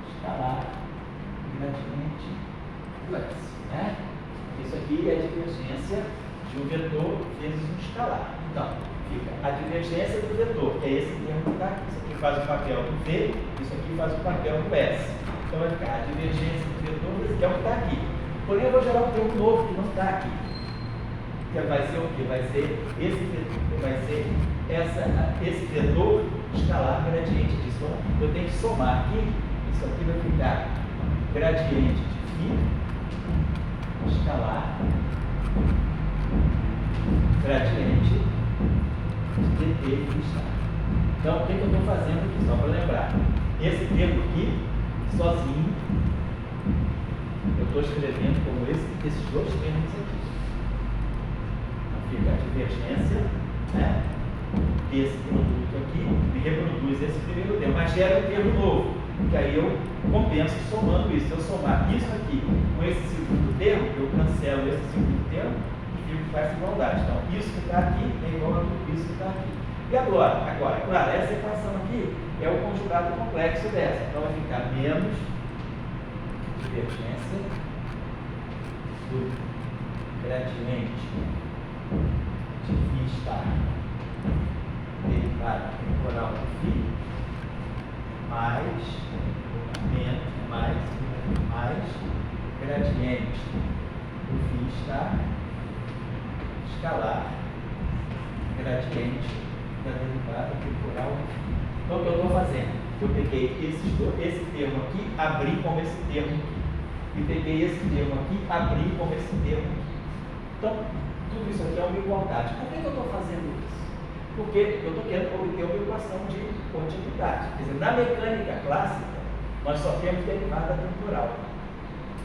escalar gradiente do S. Né? Isso aqui é a divergência de um vetor vezes um escalar. Então, fica a divergência do vetor, que é esse termo que está aqui. Isso aqui faz o papel do V, isso aqui faz o papel do S. Então, vai ficar a divergência do vetor, que é o que está aqui. Porém, eu vou gerar um termo novo que não está aqui. Que vai ser o quê? Vai ser esse vetor, esse vetor escalar gradiente disso. Então, eu tenho que somar aqui, isso aqui vai ficar gradiente de φ escalar gradiente de dt estar. Então, o que eu estou fazendo aqui? Só para lembrar. Esse termo aqui, sozinho, eu estou escrevendo como esses dois termos aqui. Então, fica a divergência, né, desse produto aqui, me reproduz esse primeiro termo, mas gera um termo novo, que aí eu compenso somando isso. Se eu somar isso aqui com esse segundo termo, eu cancelo esse segundo termo e fico com essa igualdade. Então, isso que está aqui é igual a isso que está aqui. E agora, claro, essa equação aqui é o conjugado complexo dessa. Então, vai ficar menos divergência do gradiente de φ estar derivada temporal do φ mais gradiente do φ estar escalar gradiente da derivada temporal do φ. Então, o que eu estou fazendo? Eu peguei esse termo aqui, abri como esse termo aqui. E peguei esse termo aqui, abri como esse termo aqui. Então, tudo isso aqui é uma igualdade. Por que eu estou fazendo isso? Porque eu estou querendo obter uma equação de continuidade. Quer dizer, na mecânica clássica, nós só temos derivada temporal.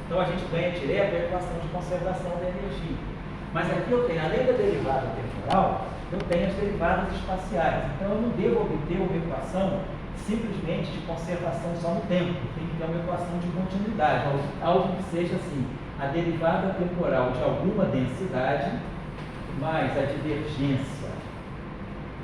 Então, a gente ganha direto a equação de conservação da energia. Mas aqui eu tenho, além da derivada temporal, eu tenho as derivadas espaciais. Então, eu não devo obter uma equação simplesmente de conservação só no tempo. Tem que ter uma equação de continuidade, algo que seja assim, a derivada temporal de alguma densidade mais a divergência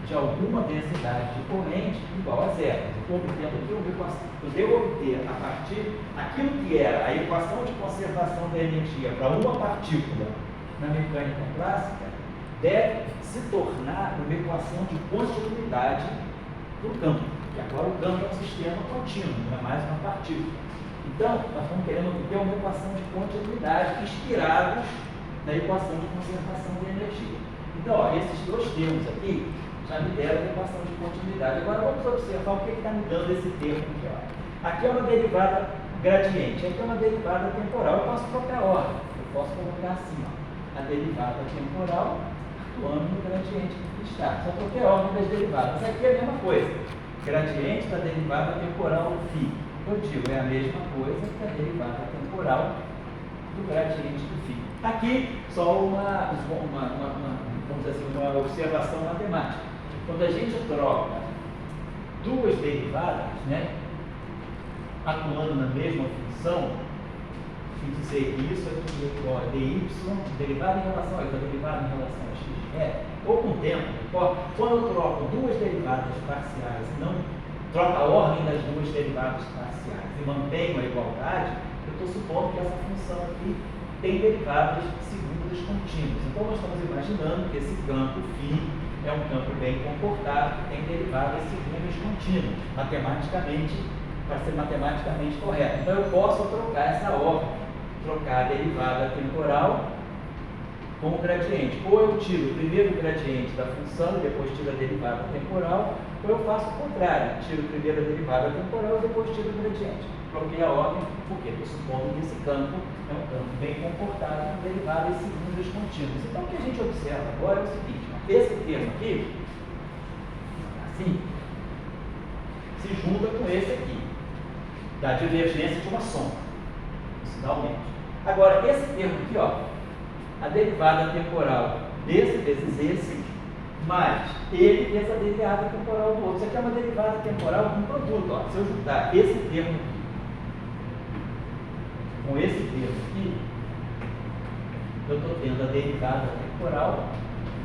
de alguma densidade de corrente igual a zero. Eu estou obtendo aqui uma equação. Eu devo obter a partir aquilo que era a equação de conservação da energia para uma partícula na mecânica clássica, deve se tornar uma equação de continuidade do campo. E agora o campo é um sistema contínuo, não é mais uma partícula. Então, nós estamos querendo obter uma equação de continuidade inspirados na equação de conservação de energia. Então, ó, esses dois termos aqui já me deram a equação de continuidade. Agora vamos observar o que está me dando esse termo aqui. Ó. Aqui é uma derivada gradiente, aqui é uma derivada temporal. Eu posso trocar a ordem. Eu posso colocar assim, ó, a derivada temporal atuando no gradiente que está. Só troquei a ordem das derivadas. Aqui é a mesma coisa. Gradiente da derivada temporal do φ. Eu digo, é a mesma coisa que a derivada temporal do gradiente do φ. Aqui, só vamos dizer assim, uma observação matemática. Quando a gente troca duas derivadas, né, atuando na mesma função, quer dizer que isso aqui é igual a dy, derivada em relação a isso, derivada em relação a x, ou com o tempo. Quando eu troco duas derivadas parciais e não troco a ordem das duas derivadas parciais e mantenho a igualdade, eu estou supondo que essa função aqui tem derivadas segundas contínuas. Então, nós estamos imaginando que esse campo φ é um campo bem comportado, que tem derivadas segundas contínuas, matematicamente, para ser matematicamente correto. Então, eu posso trocar essa ordem, trocar a derivada temporal com o gradiente. Ou eu tiro primeiro o gradiente da função e depois tiro a derivada temporal, ou eu faço o contrário, tiro primeiro a derivada temporal e depois tiro o gradiente. Troquei a ordem porque estou supondo que esse campo é um campo bem comportado com derivadas segundas contínuas. Então, o que a gente observa agora é o seguinte: esse termo aqui, assim, se junta com esse aqui, da divergência de uma soma, finalmente. Agora, esse termo aqui, ó, a derivada temporal desse vezes esse, mais ele vezes a derivada temporal do outro. Isso aqui é uma derivada temporal de um produto. Ó. Se eu juntar esse termo aqui com esse termo aqui, eu estou tendo a derivada temporal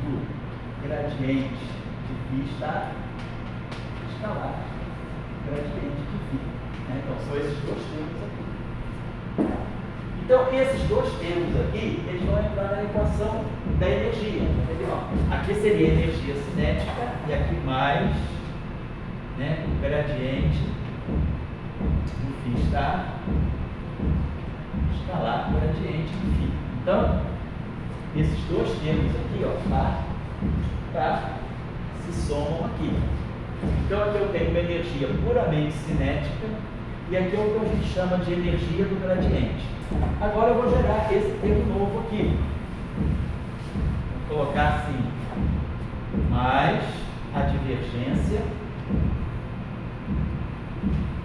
do gradiente de φ estático escalar gradiente de φ. Né? Então, são esses dois termos aqui. Então, esses dois termos aqui, eles vão entrar na equação da energia. Entendeu? Aqui seria energia cinética e aqui mais, né, o gradiente do φ escalar gradiente de φ. Então, esses dois termos aqui, ó, se somam aqui. Então, aqui eu tenho uma energia puramente cinética e aqui é o que a gente chama de energia do gradiente. Agora eu vou gerar esse termo novo aqui. Vou colocar assim, mais a divergência.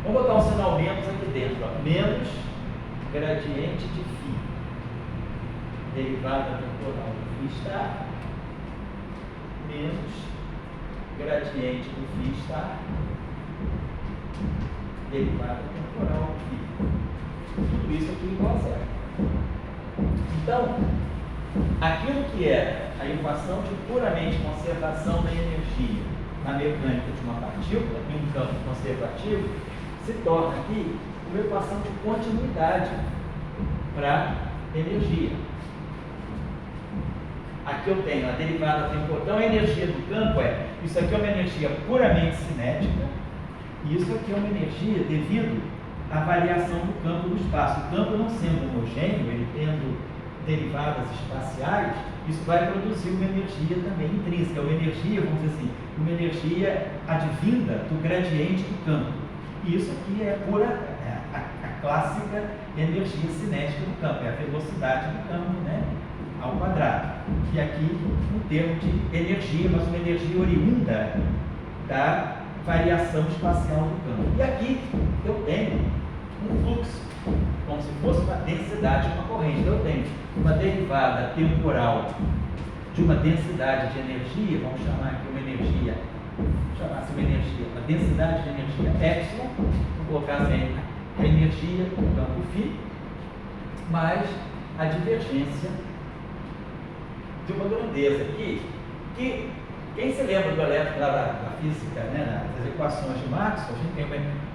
Vamos botar um sinal menos aqui dentro, ó, menos gradiente de φ, derivada temporal do φ estático, menos gradiente do φ estático, derivada temporal do φ. Tudo isso aqui igual a zero. Então, aquilo que é a equação de puramente conservação da energia na mecânica de uma partícula, em um campo conservativo, se torna aqui uma equação de continuidade para energia. Aqui eu tenho a derivada temporal. Então, a energia do campo isso aqui é uma energia puramente cinética, e isso aqui é uma energia devido à variação do campo no espaço. O campo não sendo homogêneo, ele tendo derivadas espaciais, isso vai produzir uma energia também intrínseca, uma energia, vamos dizer assim, uma energia advinda do gradiente do campo. E isso aqui é a clássica energia cinética do campo, é a velocidade do campo, né, ao quadrado. E aqui um termo de energia, mas uma energia oriunda da variação espacial do campo. E aqui eu tenho um fluxo, como se fosse uma densidade de uma corrente. Então, eu tenho uma derivada temporal de uma densidade de energia, vamos chamar aqui uma energia, uma densidade de energia epsilon, vou colocar assim, a energia do campo φ, mais a divergência de uma grandeza aqui, que quem se lembra do elétron lá da física, né, das equações de Maxwell, a gente tem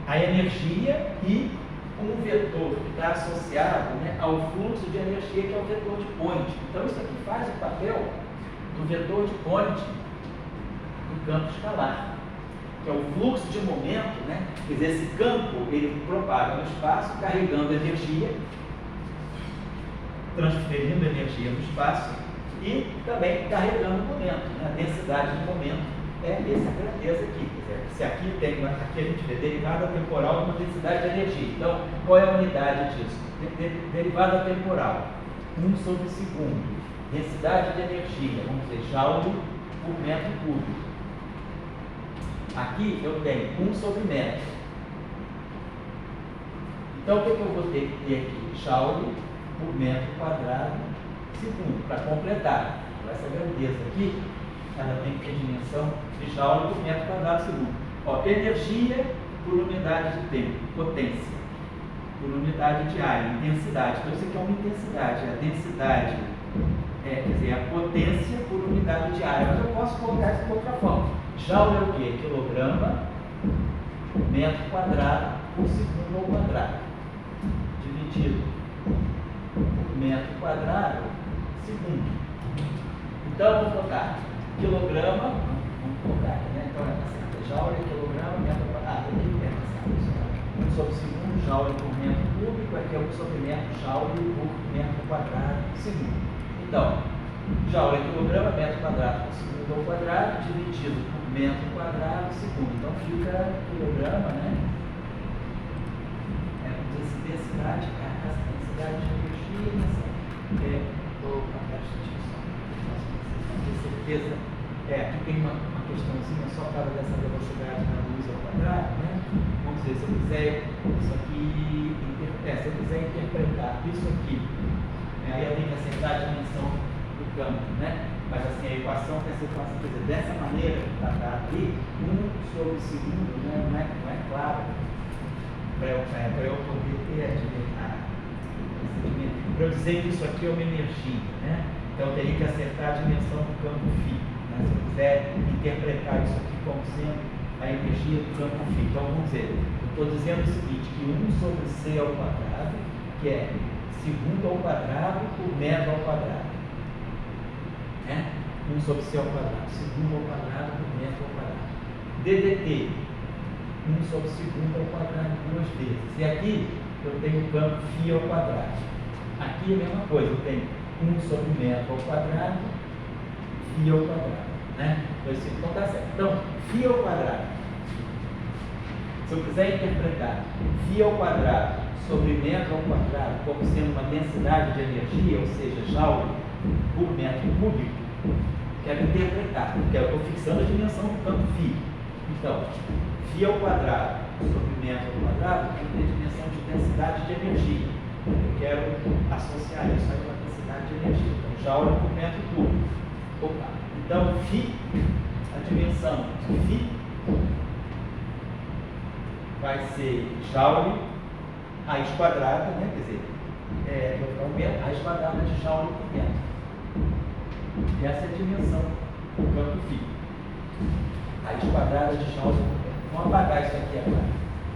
a energia e um vetor que está associado, né, ao fluxo de energia, que é o vetor de Point. Então, isso aqui faz o papel do vetor de Point no campo escalar, que é o fluxo de momento, né? Quer dizer, esse campo ele propaga no espaço, carregando energia, transferindo energia no espaço e também carregando momento, né? A densidade de momento é essa grandeza aqui. Quer dizer, se aqui tem aqui a gente vê derivada temporal de uma densidade de energia. Então, qual é a unidade disso? Derivada temporal, 1 sobre segundo. Densidade de energia, vamos dizer, joule por metro cúbico. Aqui eu tenho 1 sobre metro. Então, o que eu vou ter que ter aqui? Joule por metro quadrado segundo, para completar. Essa grandeza aqui, ela tem que ter dimensão de joule por metro quadrado segundo. Ó, energia por unidade de tempo, potência, por unidade de área, intensidade. Então, isso aqui é uma intensidade, a densidade, quer dizer, a potência por unidade de área. Mas eu posso colocar isso de outra forma. Joule é o quê? Quilograma metro quadrado por segundo ao quadrado, dividido por metro quadrado segundo. Então, vamos colocar quilograma, vamos colocar aqui, né? Então, é certo. Joule, quilograma, metro quadrado. Aqui é certo. 1 sobre segundo, joule por metro cúbico. Aqui é 1 sobre metro, joule por metro quadrado segundo. Então, joule é quilograma, metro quadrado por segundo ao quadrado, dividido por metro quadrado segundo. Então, fica quilograma, né? Densidade, densidade de energia, com certeza, aqui tem uma questãozinha só para dessa velocidade da luz ao quadrado, né? Vamos dizer, se eu quiser isso aqui, se eu quiser interpretar isso aqui, aí eu tenho que aceitar a dimensão do campo, né? Mas assim, a equação tem essa equação, quer dizer, dessa maneira que está dado ali, 1 sobre segundo, né? Não é claro para eu poder ter Para eu dizer que isso aqui é uma energia, né? Então eu teria que acertar a dimensão do campo φ. Né? Se eu quiser interpretar isso aqui como sendo a energia do campo φ. Então vamos dizer, eu estou dizendo o seguinte, que 1 sobre c ao quadrado, que é segundo ao quadrado por metro ao quadrado. Né? 1 sobre c ao quadrado, segundo ao quadrado por metro ao quadrado. ddt, 1 sobre segundo ao quadrado duas vezes. E aqui eu tenho o campo φ ao quadrado. Aqui é a mesma coisa, eu tenho 1 sobre metro ao quadrado, φ ao quadrado. Né? Então tá certo. Então, φ ao quadrado. Se eu quiser interpretar φ ao quadrado sobre metro ao quadrado como sendo uma densidade de energia, ou seja, joule por metro cúbico, quero interpretar, porque eu estou fixando a dimensão do campo φ. Então, φ ao quadrado sobre metro ao quadrado tem que ter dimensão de densidade de energia. Eu quero associar isso a uma densidade de energia. Então, joule por metro cúbico. Opa. Então, φ, a dimensão de φ vai ser joule raiz quadrada, né? Quer dizer, raiz quadrada de joule por metro. E essa é a dimensão do campo φ. Raiz quadrada de joule por metro. Vamos apagar isso aqui agora.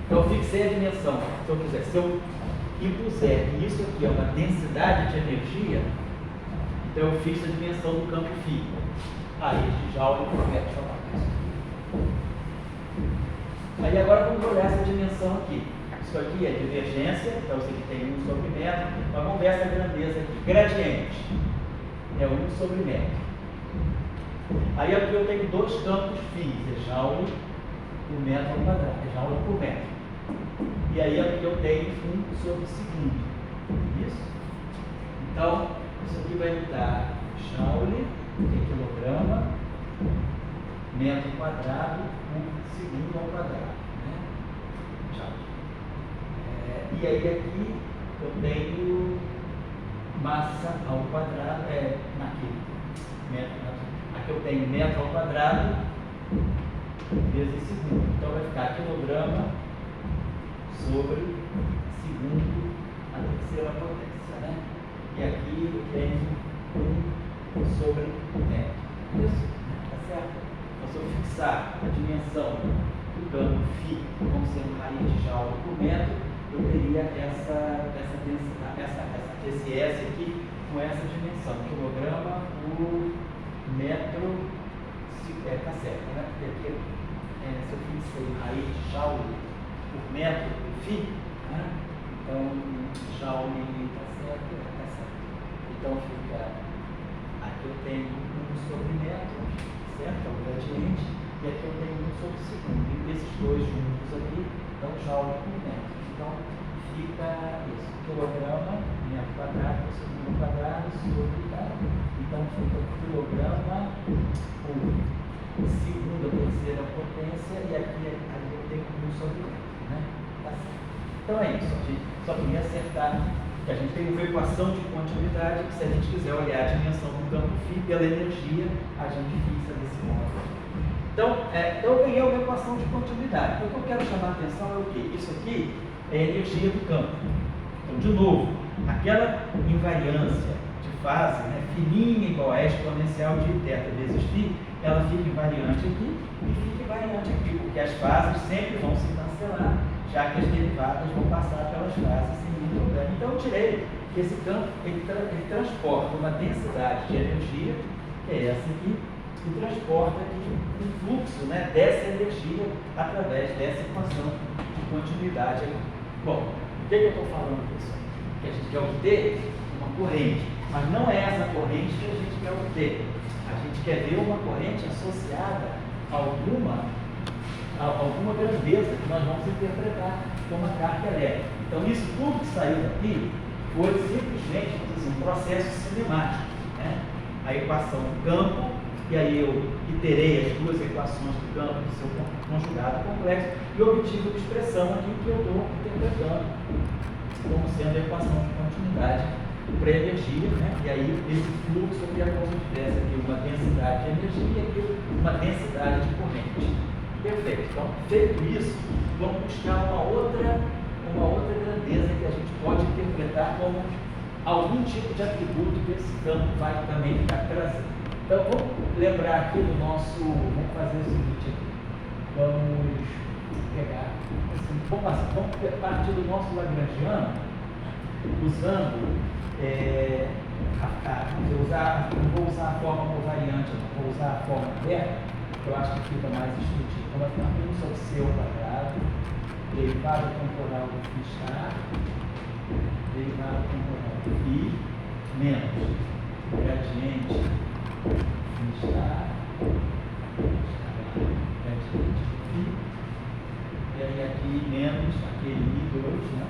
Então, eu fixei a dimensão. Se eu impuser que isso aqui é uma densidade de energia, então eu fixo a dimensão do campo φ. Raiz de joule por metro. Deixa eu apagar isso aqui. Aí agora vamos olhar essa dimensão aqui. Isso aqui é divergência, então você tem 1 sobre metro, mas vamos ver essa grandeza aqui. Gradiente é 1 sobre metro. Aí aqui eu tenho dois campos φ, é joule por metro ao quadrado, é joule por metro. E aí aqui eu tenho 1 sobre segundo. Isso? Então, isso aqui vai me dar joule em quilograma, metro quadrado por segundo ao quadrado. Né? E aí aqui eu tenho massa ao quadrado, aqui eu tenho metro ao quadrado vezes segundo. Então vai ficar quilograma sobre segundo a terceira potência. Né? E aqui eu tenho 1 sobre metro. Isso? Tá certo? Então, se eu fixar a dimensão do campo φ como sendo raiz de joule por metro, eu teria essa densidade, esse S aqui com essa dimensão, quilograma por metro, tá certo, né? Porque aqui, se eu fixei raiz de joule por metro por φ, né? Então, joule tá certo. Então fica, aqui eu tenho 1 sobre metro, certo? É o gradiente, e aqui eu tenho 1 sobre segundo. E esses dois juntos aqui dão joule por metro. Então fica isso, quilograma, metro quadrado por segundo quadrado sobre cada. Então fica quilograma por segunda, terceira potência, e aqui eu tenho 1 sobre metro. Né? Tá certo. Então é isso, a gente só queria acertar que a gente tem uma equação de continuidade que, se a gente quiser olhar a dimensão do campo φ pela energia, a gente fixa desse modo. Então, eu ganhei uma equação de continuidade. Então, o que eu quero chamar a atenção é o quê? Isso aqui é a energia do campo. Então, de novo, aquela invariância de fase, né, fininha igual a exponencial de θ vezes φ, ela fica invariante aqui e fica invariante aqui, porque as fases sempre vão se cancelar, já que as derivadas vão passar pelas fases sem nenhum problema. Então, eu tirei que esse campo ele transporta uma densidade de energia, que é essa aqui, e transporta aqui um fluxo, né, dessa energia através dessa equação de continuidade aqui. Bom, o que eu estou falando disso? Que a gente quer obter uma corrente, mas não é essa corrente que a gente quer obter. A gente quer ver uma corrente associada a alguma grandeza que nós vamos interpretar como a carga elétrica. Então, isso tudo que saiu daqui foi simplesmente um processo cinemático. Né? A equação do campo, e aí eu iterei as duas equações do campo do seu conjugado complexo e obtive uma expressão aqui que eu estou interpretando como sendo a equação de continuidade para a energia, né? E aí esse fluxo aqui é como se tivesse aqui uma densidade de energia e aqui uma densidade de corrente. Perfeito. Então, feito isso, vamos buscar uma outra uma outra grandeza que a gente pode interpretar como algum tipo de atributo que esse campo vai também ficar trazendo. Então, vamos lembrar aqui do nosso. Vamos fazer o seguinte aqui. Vamos pegar. Assim, vamos partir do nosso lagrangiano, usando. Não vou usar a forma covariante, não vou usar a forma aberta, que eu acho que fica mais intuitivo. Então, vai ficar 1 sobre C ao quadrado, derivada temporal do φ estar, derivada temporal do φ, menos gradiente φ estar, gradiente φ, e aí aqui menos aquele I2, né?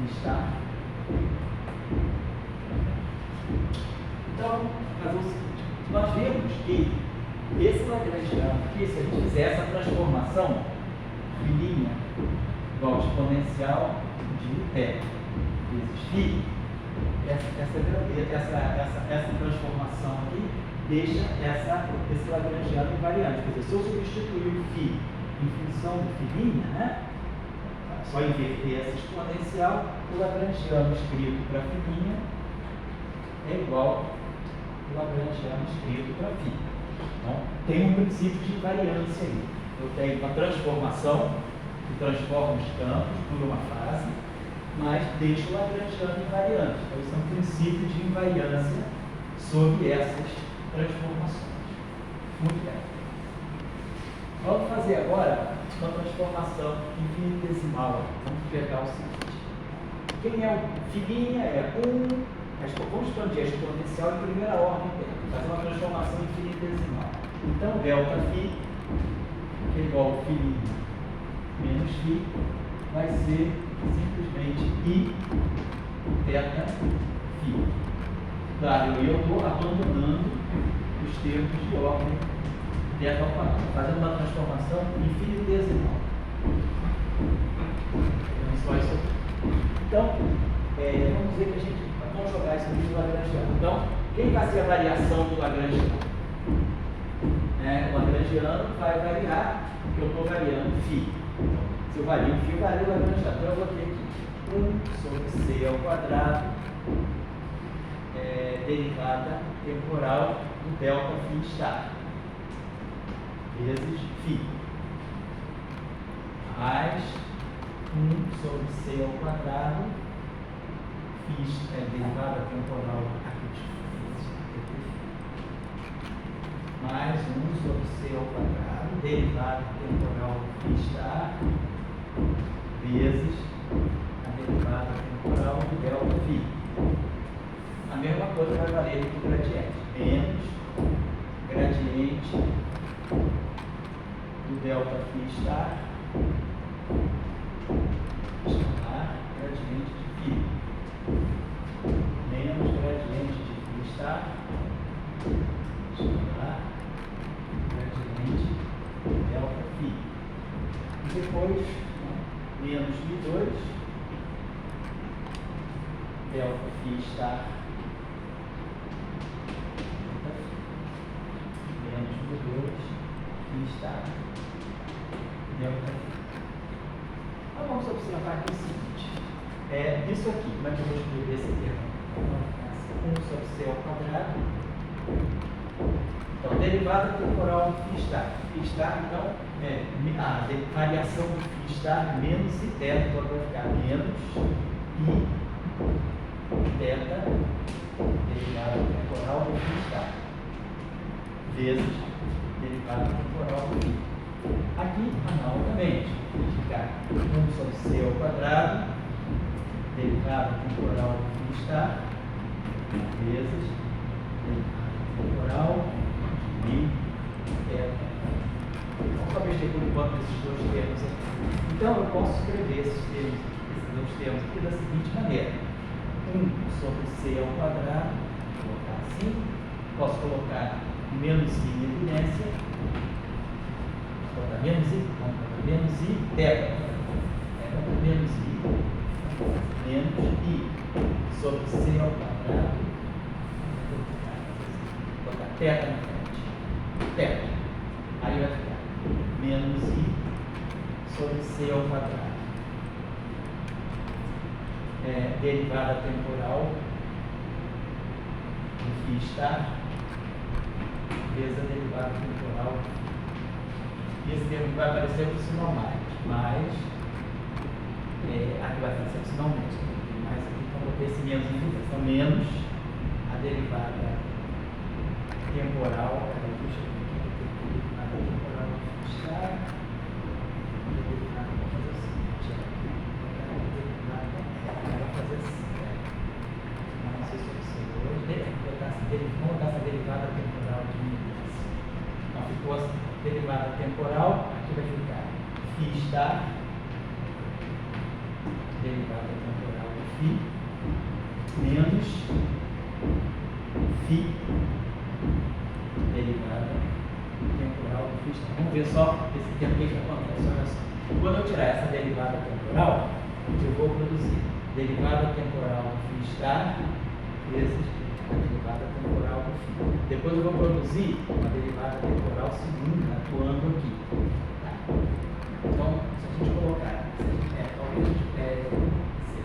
Está. Então, fazer o seguinte: nós vemos que esse lagrangiano aqui, se a gente fizer essa transformação fininha igual exponencial de θ vezes φ, essa transformação aqui deixa esse lagrangiano invariante. Quer dizer, se eu substituir o φ em função do fininha, né? Só inverter essa exponencial, o lagrangiano escrito para fininha é igual ao lagrangiano escrito para φ. Então, tem um princípio de invariância aí. Eu tenho uma transformação que transforma os campos por uma fase, mas deixa o lagrangiano invariante. Então, isso é um princípio de invariância sobre essas transformações. Muito bem. Vamos fazer agora uma transformação infinitesimal. Vamos pegar o seguinte: quem é o fininha é 1, vamos expandir a exponencial em primeira ordem dela, fazer uma transformação infinitesimal. Então, ΔΦ, que é igual ao fininha menos φ, vai ser simplesmente I θφ. Claro, eu estou abandonando os termos de ordem θ ao quadrado, fazendo uma transformação infinitesimal. Só isso aqui. Então, vamos dizer que vamos jogar isso aqui no lagrangiano. Então, quem vai ser a variação do lagrangiano? O lagrangiano vai variar, porque eu estou variando φ. Se eu vario φ, eu vario o lagrangiano. Então, eu vou ter aqui 1 sobre C ao quadrado, derivada temporal do ΔΦ estar, vezes φ, mais 1 sobre C ao quadrado, derivada temporal mais 1 sobre C ao quadrado, derivada temporal φ estar, vezes a derivada temporal do ΔΦ. A mesma coisa vai valer aqui o gradiente, menos gradiente do ΔΦ estar, gradiente de φ, menos gradiente de φ estar, gradiente de ΔΦ. E depois, menos μ2, ΔΦ estar, menos μ2, φ estar, ΔΦ. Então, vamos observar aqui o seguinte: isso aqui, como é que eu vou escrever esse termo? 1 sobre C ao quadrado. Então, derivada temporal do φ estar. Φ estar, então, a variação do φ estar menos I θ, então vai ficar menos I θ, derivada temporal do φ estar, vezes derivada temporal do φ. Aqui, analogamente, vai ficar 1 sobre C ao quadrado, derivada temporal do φ estar, vezes derivada temporal de I θ. Vamos só mexer por enquanto esses dois termos aqui. Então, eu posso escrever esses dois termos aqui da seguinte maneira: 1 sobre C ao quadrado, vou colocar assim, posso colocar menos I em evidência, vou botar menos I, vamos botar menos I, θ, menos I sobre C ao quadrado, vou botar θ na frente, θ, aí vai ficar menos I sobre C ao quadrado. Derivada temporal do φ estar vezes a derivada temporal. E esse termo vai aparecer opcionalmente, mas aqui vai aparecer opcionalmente. Mas aqui então vou ter esse menos em então menos a derivada temporal. Puxa aqui, a derivada temporal do φ estar. Vamos botar essa derivada temporal de unidades. Então, ficou essa derivada temporal, aqui vai ficar φ estar, derivada temporal de φ, menos φ, derivada temporal de φ estar. Vamos ver só esse termo que acontece. Olha só. Quando eu tirar essa derivada temporal, eu vou produzir derivada temporal de φ estar vezes a derivada temporal do φ. Depois eu vou produzir uma derivada temporal segunda atuando aqui. Tá? Então, se a gente colocar, se a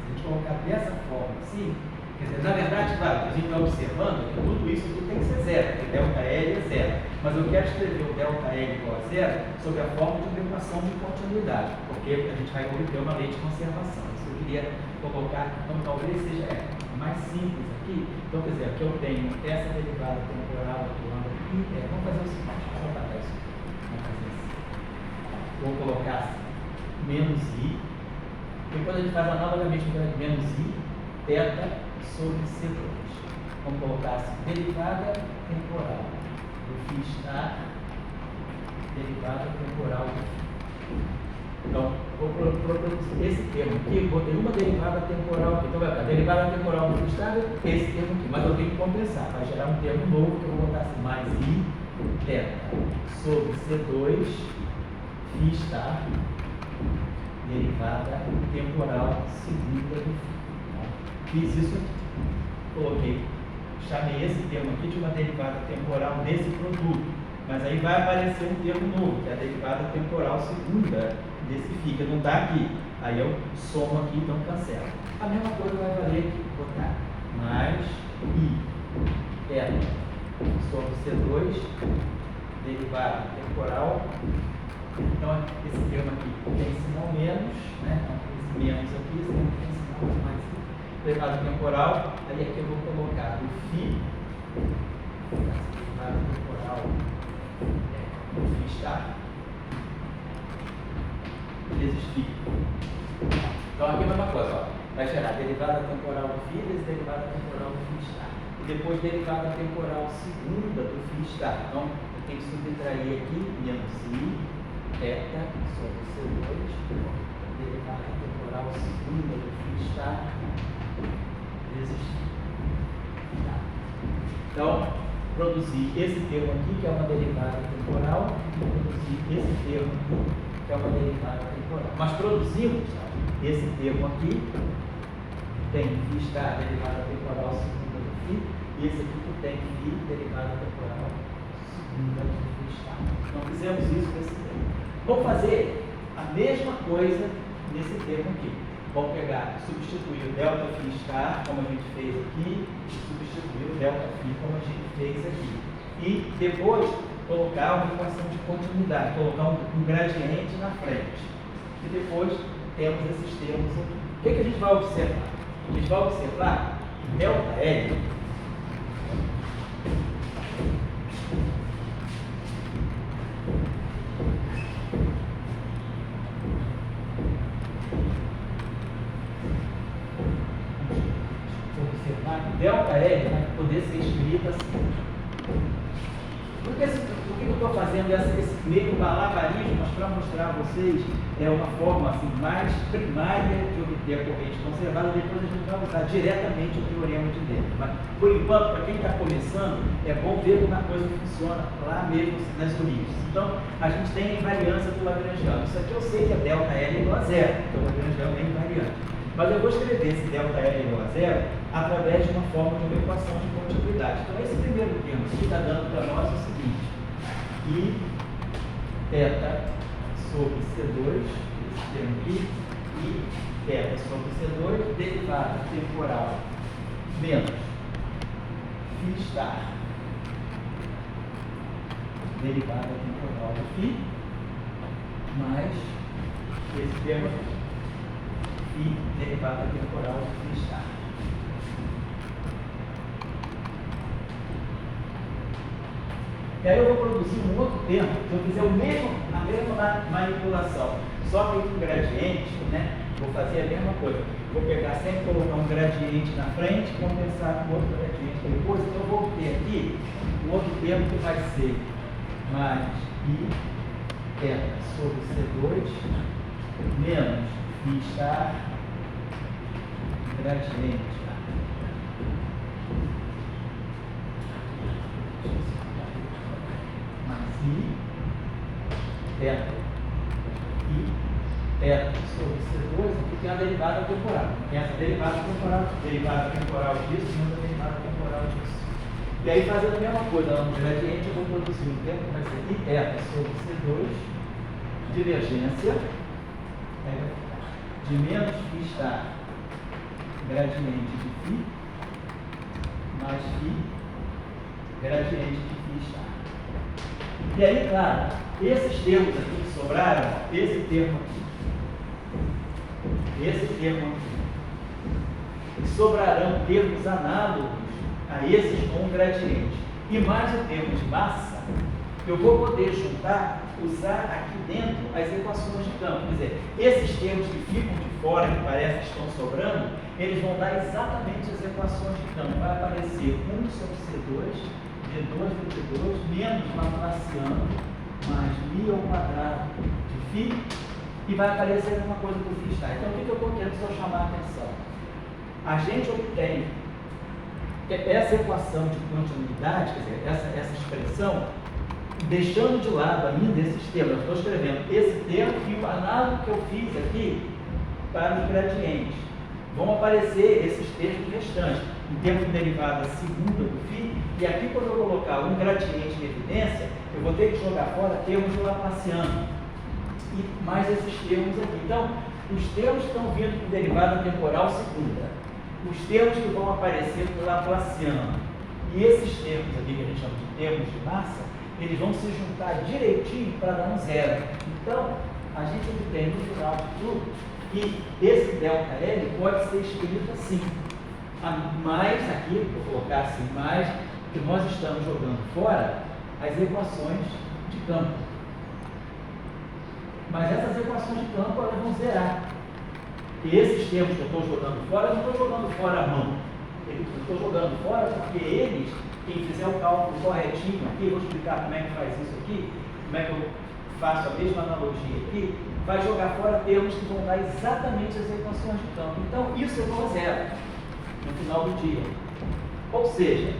gente colocar dessa forma assim, quer dizer, na verdade, claro, a gente está observando que tudo isso aqui tem que ser zero, porque ΔL é zero. Mas eu quero escrever o ΔL igual a zero sob a forma de uma equação de continuidade, porque a gente vai obter uma lei de conservação. Isso eu queria colocar, então talvez seja mais simples aqui. Então, quer dizer, aqui eu tenho essa derivada temporal atuando aqui. Vamos fazer o seguinte, vamos botar isso. Vamos fazer assim. Vou colocar menos i. Depois a gente faz analogamente com menos i, θ sobre C2. Vamos colocar assim, derivada temporal do φ estar, derivada temporal do φ. Então, vou produzir esse termo aqui, botei uma derivada temporal aqui. Então, vai ficar derivada temporal do φ estar, esse termo aqui. Mas eu tenho que compensar. Vai gerar um termo novo que eu vou botar assim, mais i θ sobre C2 φ estar, derivada temporal segunda do φ. Fiz isso aqui. Coloquei, chamei esse termo aqui de uma derivada temporal desse produto. Mas aí vai aparecer um termo novo, que é a derivada temporal segunda desse φ, que não está aqui. Aí eu somo aqui, então cancelo. A mesma coisa vai valer aqui, botar mais i θ sobre C2, derivada temporal. Então, esse termo aqui tem sinal menos, né? Então, esse menos aqui, esse termo tem sinal mais i. Derivada temporal, aí aqui eu vou colocar o φ, derivada temporal do φ estar, vezes φ. Então aqui é a mesma coisa, ó. Vai gerar derivada temporal do φ vezes derivada temporal do φ estar. E depois derivada temporal segunda do φ estar. Então eu tenho que subtrair aqui menos i θ sobre C2, derivada temporal segunda do φ estar vezes φ. Tá. Então, produzir esse termo aqui, que é uma derivada temporal, e produzir esse termo aqui, que é uma derivada temporal. Mas produzimos esse termo aqui, tem φ estar, derivada temporal segunda do φ, e esse aqui que tem φ, derivada temporal segunda do φ estar. Então, fizemos isso nesse termo. Vamos fazer a mesma coisa nesse termo aqui. Vamos pegar, substituir o ΔΦ estar, como a gente fez aqui, e substituir o ΔΦ como a gente fez aqui. E depois colocar uma equação de continuidade, colocar um gradiente na frente. E depois temos esses termos aqui. O que a gente vai observar? A gente vai observar que ΔL ΔL vai poder ser escrita assim. Por que eu estou fazendo esse meio malabarismo? Mas para mostrar a vocês uma forma assim, mais primária de obter a corrente conservada. Depois a gente vai usar diretamente o teorema de dentro. Mas, por enquanto, para quem está começando, é bom ver como a coisa funciona lá mesmo nas origens. Então, a gente tem a invariância do Lagrangiano. Isso aqui eu sei que é ΔL igual a zero, então o Lagrangiano é invariante. Mas eu vou escrever esse ΔL igual a zero através de uma forma de uma equação de continuidade. Então, esse primeiro termo que está dando para nós é o seguinte: I θ sobre C2, esse termo aqui, I θ sobre C2, derivada temporal menos φ estar, derivada temporal do φ, mais esse termo aqui, φ derivada temporal do φ estar. E aí eu vou produzir um outro termo, se eu fizer a mesma manipulação, só que com gradiente, né? Vou fazer a mesma coisa. Vou pegar sempre, colocar um gradiente na frente, compensar com outro gradiente depois. Então eu vou ter aqui um outro termo que vai ser mais I θ sobre C2 menos φ estar gradiente. I θ sobre C2, aqui tem a derivada temporal. Tem essa derivada temporal disso, e outra derivada temporal disso. E aí, fazendo a mesma coisa lá no gradiente, eu vou produzir um termo que vai ser I θ sobre C2, divergência de menos φ estar gradiente de φ, mais φ gradiente de φ estar. E aí, claro, esses termos aqui que sobraram, esse termo aqui, e sobrarão termos análogos a esses com gradiente. E mais o termo de massa, eu vou poder juntar, usar aqui dentro as equações de campo. Quer dizer, esses termos que ficam de fora, que parece que estão sobrando, eles vão dar exatamente as equações de campo. Vai aparecer 1 sobre C2, D2 dt2 menos Laplaciano mais μ ao quadrado de φ, e vai aparecer uma coisa que o φ está. Então, o que eu estou querendo só chamar a atenção? A gente obtém essa equação de continuidade, quer dizer, essa expressão, deixando de lado ainda esses termos. Eu estou escrevendo esse termo e o análogo que eu fiz aqui para os gradientes. Vão aparecer esses termos restantes, em termos de derivada segunda do φ, e aqui quando eu colocar um gradiente em evidência, eu vou ter que jogar fora termos do Laplaciano, e mais esses termos aqui. Então, os termos que estão vindo com derivada temporal segunda, os termos que vão aparecer no Laplaciano, e esses termos aqui que a gente chama de termos de massa, eles vão se juntar direitinho para dar um zero. Então, a gente obtém no final de tudo que esse ΔL pode ser escrito assim. Mais aqui, vou colocar assim, mais que nós estamos jogando fora as equações de campo. Mas essas equações de campo, elas vão zerar. E esses termos que eu estou jogando fora, eu não estou jogando fora a mão. Eu estou jogando fora porque eles, quem fizer o cálculo corretinho aqui, eu vou explicar como é que faz isso aqui, como é que eu faço a mesma analogia aqui, vai jogar fora termos que vão dar exatamente as equações de campo. Então, isso eu vou a zero no final do dia. Ou seja,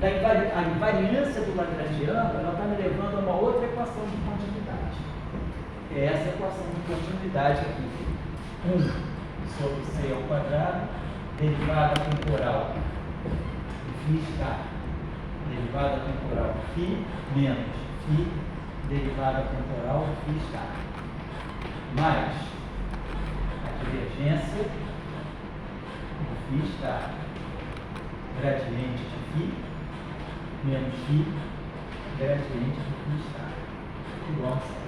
a invariância do lagrangiano, ela está me levando a uma outra equação de continuidade. É essa equação de continuidade aqui. 1 sobre c ao quadrado, derivada temporal φ estar, derivada temporal φ menos φ, derivada temporal φ estar, mais a divergência do φ estar, gradiente de φ, menos φ, gradiente de φ estar, igual a zero.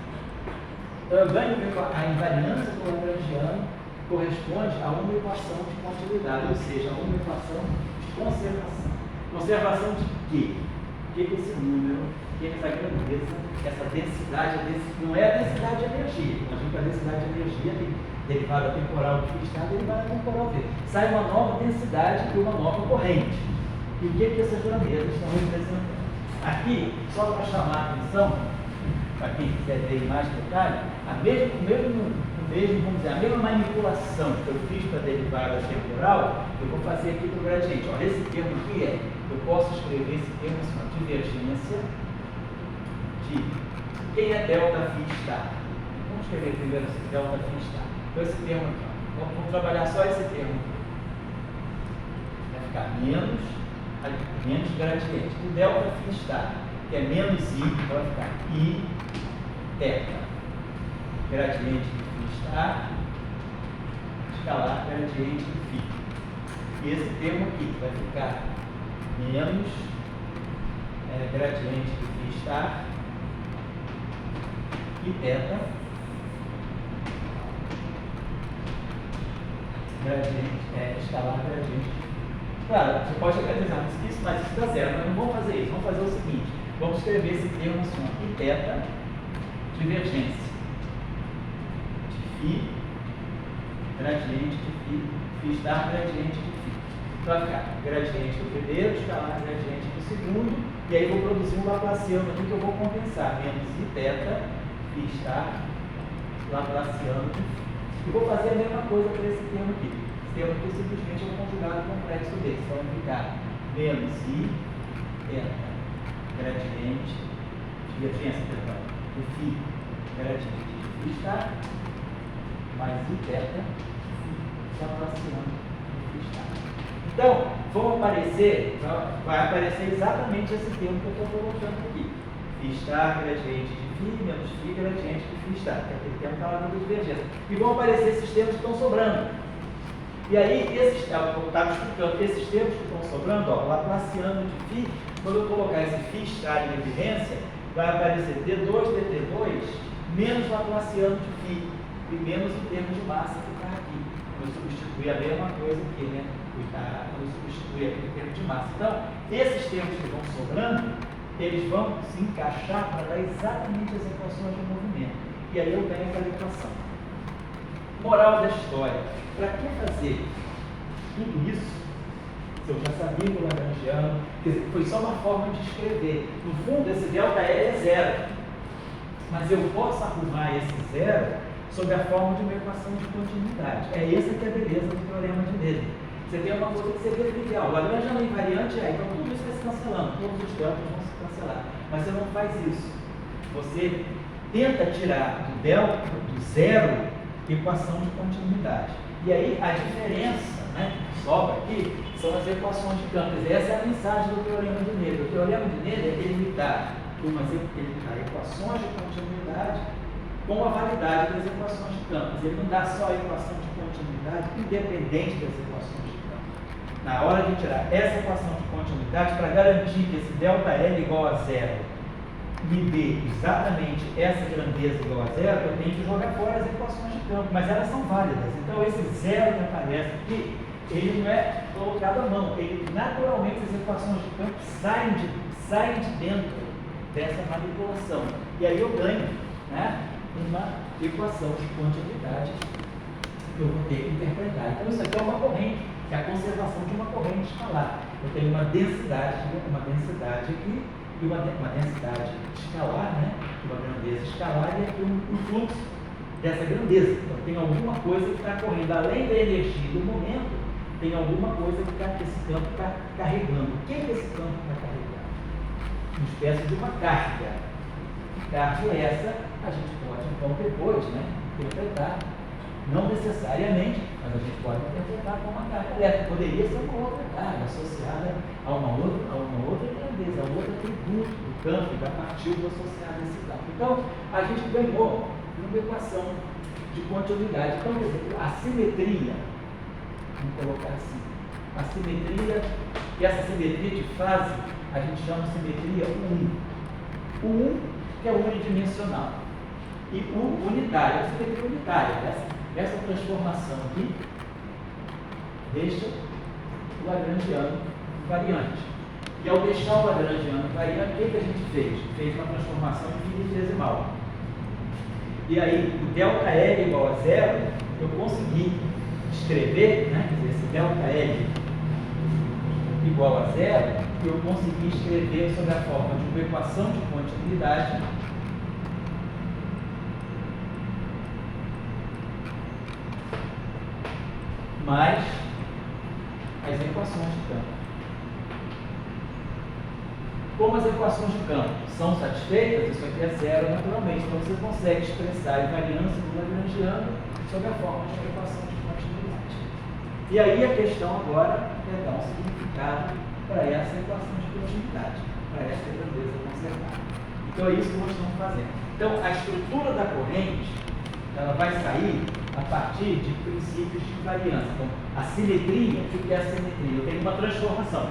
Então, eu ganho a invariância do lagrangiano corresponde a uma equação de continuidade, ou seja, a uma equação de conservação. Conservação de quê? O que é esse número, o que é essa grandeza, essa densidade, não é a densidade de energia. Nós vimos que a densidade de energia tem derivada temporal de φ, derivada temporal v. Sai uma nova densidade e uma nova corrente. E o que é que essas grandezas estão representando? Aqui, só para chamar a atenção, para quem quiser ver em mais detalhe, vamos dizer, a mesma manipulação que eu fiz para a derivada temporal, eu vou fazer aqui para o gradiente. Olha, esse termo aqui eu posso escrever esse termo assim, divergência de quem é ΔΦ estar. Vamos escrever primeiro assim, ΔΦ estar. Então esse termo aqui, ó. Vamos trabalhar só esse termo aqui. Vai ficar menos gradiente. O ΔΦ estar, que é menos I, vai ficar I θ. Gradiente de estar escalar gradiente de φ. E esse termo aqui vai ficar menos gradiente de φ estar e θ gradiente, escalar gradiente. Claro, você pode organizar isso, mas isso dá zero. Mas não vamos fazer isso. Vamos fazer o seguinte: vamos escrever esse termo assim, e θ divergência de φ gradiente de φ estar gradiente de φ. Então vai ficar gradiente do primeiro, escalar gradiente do segundo, e aí vou produzir um laplaciano aqui que eu vou compensar, menos i θ φ estar laplaciano de φ. E vou fazer a mesma coisa para esse termo aqui. Esse termo aqui simplesmente é um conjugado complexo desse. Então vai ficar menos i θ gradiente de divergência, perdão, do φ gradiente de φ estar mais i θ laplaciano de φ estar. Então, vai aparecer exatamente esse termo que eu estou colocando aqui. φ estar gradiente de φ menos φ gradiente de φ estar, que é aquele termo que está lá na divergência. E vão aparecer esses termos que estão sobrando. E aí, eu estava explicando, esses termos que estão sobrando, ó, laplaciano de φ, quando eu colocar esse φ estar em evidência, vai aparecer d2 dt2 menos laplaciano de φ e menos o termo de massa que está aqui. Eu substituir a mesma coisa aqui, né? Eu substituir aquele termo de massa. Então, esses termos que vão sobrando, eles vão se encaixar para dar exatamente as equações do movimento. E aí eu ganho aquela equação. Moral da história: para que fazer tudo isso se eu já sabia o lagrangiano? Quer dizer, foi só uma forma de escrever. No fundo, esse ΔL é zero. Mas eu posso arrumar esse zero sob a forma de uma equação de continuidade. É essa que é a beleza do teorema de Neder. Você tem uma coisa que seria trivial. O lagrangiano invariante então tudo isso vai se cancelando, todos os deltas vão se cancelar. Mas você não faz isso. Você tenta tirar do delta, do zero, equação de continuidade. E aí a diferença, né, que sobra aqui são as equações de campo. Essa é a mensagem do teorema de Neder. O teorema de Neder ele dá equações de continuidade com a validade das equações de campo. Ele não dá só a equação de continuidade independente das equações de campo. Na hora de tirar essa equação de continuidade, para garantir que esse ΔL igual a zero me dê exatamente essa grandeza igual a zero, eu tenho que jogar fora as equações de campo, mas elas são válidas. Então esse zero que aparece aqui, ele não é colocado à mão, ele naturalmente as equações de campo saem de dentro dessa manipulação. E aí eu ganho, né, uma equação de continuidade que eu vou ter que interpretar. Então isso aqui é uma corrente, é a conservação de uma corrente escalar. Eu tenho uma densidade aqui, e uma densidade escalar, né, uma grandeza escalar, e aqui um fluxo dessa grandeza. Então tem alguma coisa que está correndo, além da energia do momento, tem alguma coisa que esse campo está carregando. O que esse campo está carregando? Uma espécie de uma carga. Carga essa, a gente pode então depois, né, interpretar, não necessariamente, mas a gente pode interpretar como uma carga elétrica. Poderia ser uma outra carga associada a uma outra grandeza, a outro atributo do campo, da partícula associada a esse campo. Então, a gente ganhou uma equação de continuidade. Então, quer dizer, a simetria, vamos colocar assim, a simetria, e essa simetria de fase, a gente chama de simetria U1. U1, que é unidimensional, e U unitária, a simetria unitária. Essa transformação aqui deixa o lagrangiano invariante. E ao deixar o lagrangiano invariante, o que a gente fez? Fez uma transformação infinitesimal. E aí, o ΔL igual a zero, eu consegui escrever, né, esse ΔL igual a zero, eu consegui escrever sob a forma de uma equação de continuidade mais as equações de campo. Como as equações de campo são satisfeitas, isso aqui é zero naturalmente, então você consegue expressar a invariância do lagrangiano sob a forma de uma equação de continuidade. E aí a questão agora é dar um significado para essa equação de continuidade, para essa grandeza conservada. Então é isso que nós estamos fazendo. Então a estrutura da corrente ela vai sair a partir de princípios de invariância. Então, a simetria, o que é a simetria? Eu tenho uma transformação.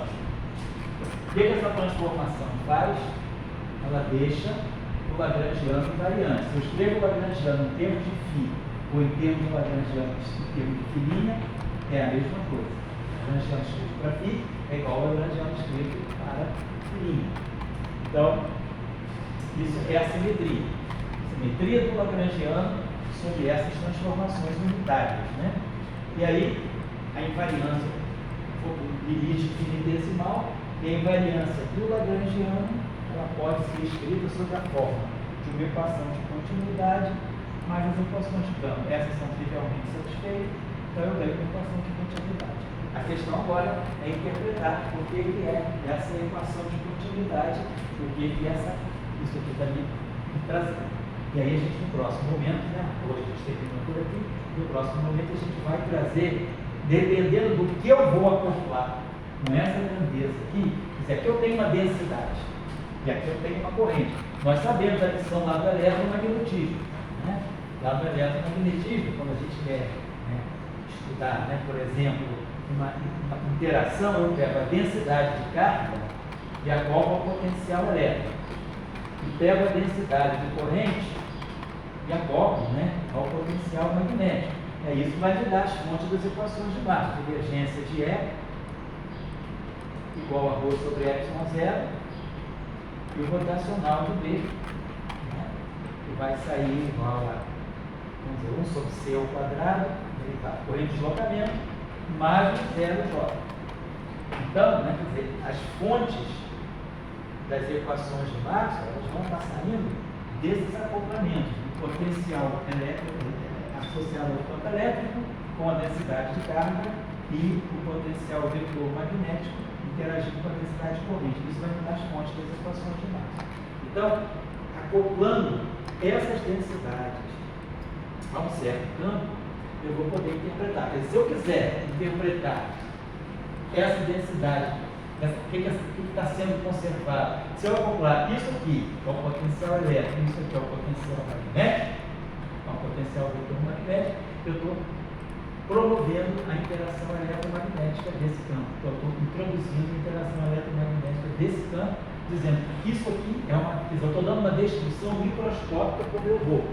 O que essa transformação faz? Ela deixa o lagrangiano invariante. Se eu escrevo o lagrangiano em termos de φ ou em termos de lagrangiano em termos de filinha, é a mesma coisa. O lagrangiano escrito para φ é igual ao lagrangiano escrito para filinha. Então, isso é a simetria. Simetria do lagrangiano sobre essas transformações unitárias, né? E aí, a invariância, o limite infinitesimal, e a invariância do lagrangiano, ela pode ser escrita sob a forma de uma equação de continuidade mais as equações de campo. Essas são trivialmente satisfeitas, então eu ganho uma equação de continuidade. A questão agora é interpretar o que é essa equação de continuidade, o que é isso aqui está me trazendo. E aí a gente, no próximo momento, né, hoje a gente termina por aqui, no próximo momento a gente vai trazer, dependendo do que eu vou acoplar com essa grandeza aqui, se aqui eu tenho uma densidade e aqui eu tenho uma corrente. Nós sabemos a lição lá do eletromagnetismo. Né? Lá do eletromagnetismo, quando a gente quer estudar, né, por exemplo, uma interação, eu pego a densidade de carga e acoplo ao potencial elétrico. E pego a densidade de corrente e acoplo, né, ao potencial magnético. Isso vai me dar as fontes das equações de Marx. Divergência de E igual a ρ sobre ε0 e o rotacional de B, né, que vai sair igual a, vamos dizer, 1 sobre C ao quadrado, corrente de deslocamento, mais o 0J. Então, né, quer dizer, as fontes das equações de Marx, elas vão estar saindo desses acoplamentos, do potencial elétrico associado ao campo elétrico com a densidade de carga e o potencial vetor magnético interagindo com a densidade de corrente. Isso vai me dar as fontes das equações de Marx. Então, acoplando essas densidades a um certo campo, eu vou poder interpretar. Se eu quiser interpretar essa densidade, o que está sendo conservado, se eu acoplar isso aqui, que é o potencial elétrico, isso aqui é o potencial magnético, é o potencial vetor magnético, eu estou promovendo a interação eletromagnética desse campo. Então, eu estou introduzindo a interação eletromagnética desse campo, dizendo que isso aqui é uma. Eu estou dando uma descrição microscópica como eu vou.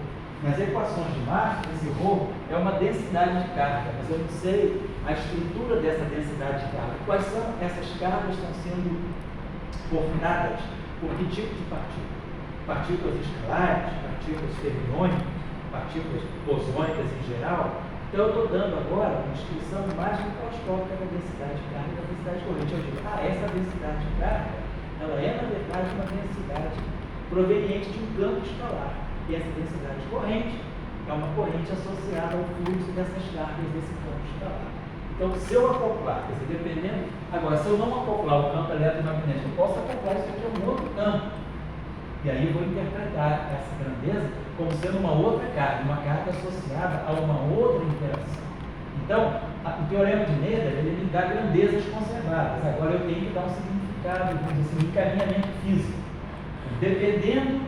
Nas equações de Marx, esse ρ é uma densidade de carga, mas eu não sei a estrutura dessa densidade de carga. Quais são essas cargas que estão sendo formadas por que tipo de partícula? Partículas escalares, partículas fermiônicas, partículas bosônicas em geral. Então, eu estou dando agora uma descrição mais microscópica da densidade de carga e da densidade de corrente. Eu digo, essa densidade de carga, ela é, na verdade, uma densidade proveniente de um campo escalar. E essa densidade de corrente é uma corrente associada ao fluxo dessas cargas desse campo escalar. Então, se eu acoplar, quer dizer, dependendo... Agora, se eu não acoplar o campo eletromagnético, eu posso acoplar isso aqui a um outro campo. E aí eu vou interpretar essa grandeza como sendo uma outra carga, uma carga associada a uma outra interação. Então, o teorema de Noether, ele me dá grandezas conservadas. Agora eu tenho que dar um significado, vamos dizer assim, um encaminhamento físico. Dependendo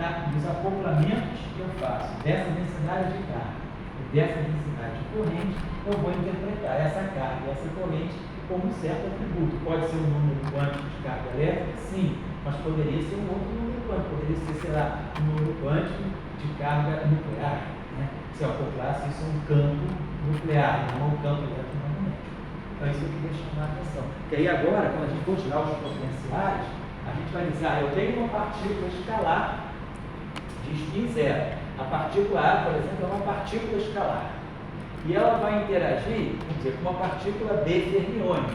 dos acoplamentos que eu faço, dessa densidade de carga e dessa densidade de corrente, eu vou interpretar essa carga e essa corrente como um certo atributo. Pode ser um número quântico de carga elétrica, sim, mas poderia ser um outro número quântico, poderia ser, sei lá, um número quântico de carga nuclear, né? Se eu acoplasse isso a um campo nuclear, não a um campo eletromagnético. Então isso eu queria chamar a atenção. E aí agora, quando a gente for tirar os potenciais, a gente vai dizer, eu tenho uma partícula escalar de spin zero. A partícula A, por exemplo, é uma partícula escalar. E ela vai interagir, vamos dizer, com uma partícula B fermiônica.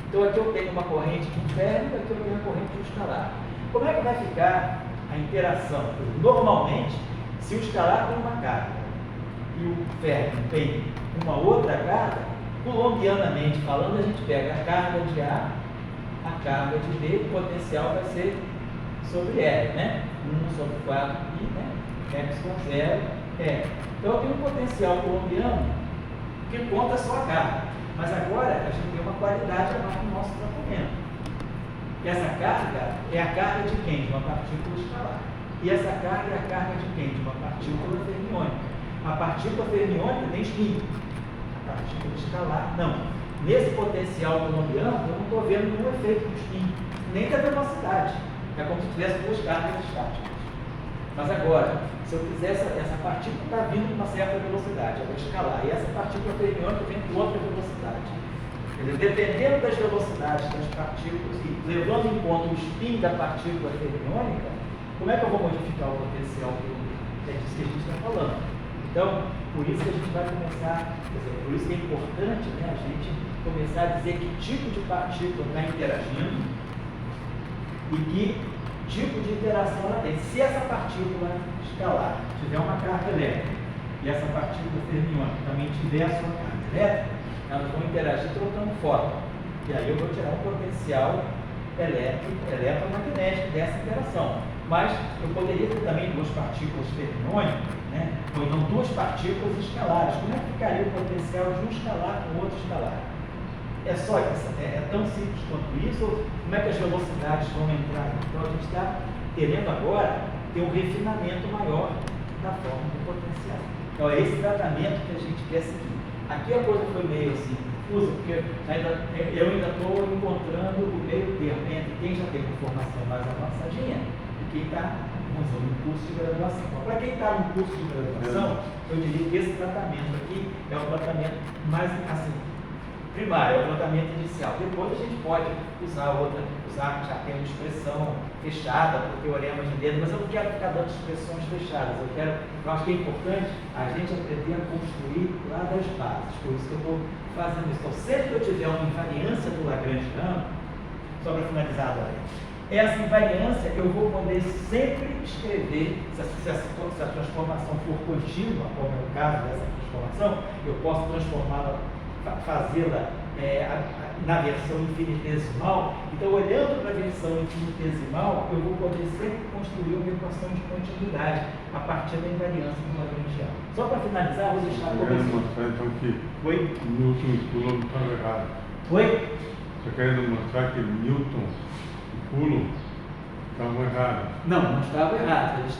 Então aqui eu tenho uma corrente de um férmio, aqui eu tenho uma corrente de um escalar. Como é que vai ficar a interação? Normalmente, se o escalar tem uma carga e o férmio tem uma outra carga, colombianamente falando, a gente pega a carga de A, a carga de B, o potencial vai ser sobre R, né? 1 sobre 4 pi, né? ε0, R. Então eu tenho um potencial colombiano que conta só a carga. Mas agora a gente tem uma qualidade a mais no nosso tratamento. E essa carga é a carga de quem? De uma partícula escalar. E essa carga é a carga de quem? De uma partícula fermiônica. A partícula fermiônica tem spin. A partícula escalar, não. Nesse potencial colombiano, eu não estou vendo nenhum efeito do spin, nem da velocidade. É como se tivesse duas cargas estáticas. Mas agora, se eu quiser, essa partícula está vindo com uma certa velocidade, ela vai escalar, e essa partícula fermiônica vem com outra velocidade. Quer dizer, dependendo das velocidades das partículas e levando em conta o spin da partícula fermiônica, como é que eu vou modificar o potencial colombiano? É disso que a gente está falando. Então, por isso que a gente vai começar, quer dizer, por isso que é importante, né, a gente começar a dizer que tipo de partícula está interagindo e que tipo de interação ela tem. Se essa partícula escalar tiver uma carga elétrica e essa partícula fermiônica também tiver a sua carga elétrica, elas vão interagir trocando fóton. E aí eu vou tirar um potencial eletromagnético dessa interação. Mas eu poderia ter também duas partículas fermiônicas, né? Ou então duas partículas escalares. Como é que ficaria o potencial de um escalar com o outro escalar? É só isso, é tão simples quanto isso, ou como é que as velocidades vão entrar? Então a gente está querendo agora ter um refinamento maior da forma do potencial. Então é esse tratamento que a gente quer seguir. Aqui a coisa foi meio assim, confusa, porque eu ainda estou encontrando o meio termo entre quem já tem uma formação mais avançadinha e quem está no curso de graduação. Então, para quem está no curso de graduação, eu diria que esse tratamento aqui é o tratamento mais assim, primário, é o tratamento inicial. Depois a gente pode já tem uma expressão fechada para o teorema de dedo, mas eu não quero ficar dando expressões fechadas. Eu acho que é importante a gente aprender a construir lá das bases. Por isso que eu estou fazendo isso. Então, sempre que eu tiver uma invariância do Lagrangiano, só para finalizar agora, essa invariância eu vou poder sempre escrever, se a transformação for contínua, como é o caso dessa transformação, eu posso transformá-la, fazê-la na versão infinitesimal. Então, olhando para a versão infinitesimal, eu vou poder sempre construir uma equação de continuidade a partir da invariância do Lagrangiano. Só para finalizar, vou deixar como querendo mostrar então que Newton e Coulomb estavam errados. Oi? Você querendo mostrar que Newton e Coulomb estavam errados? Não estavam errados. Eles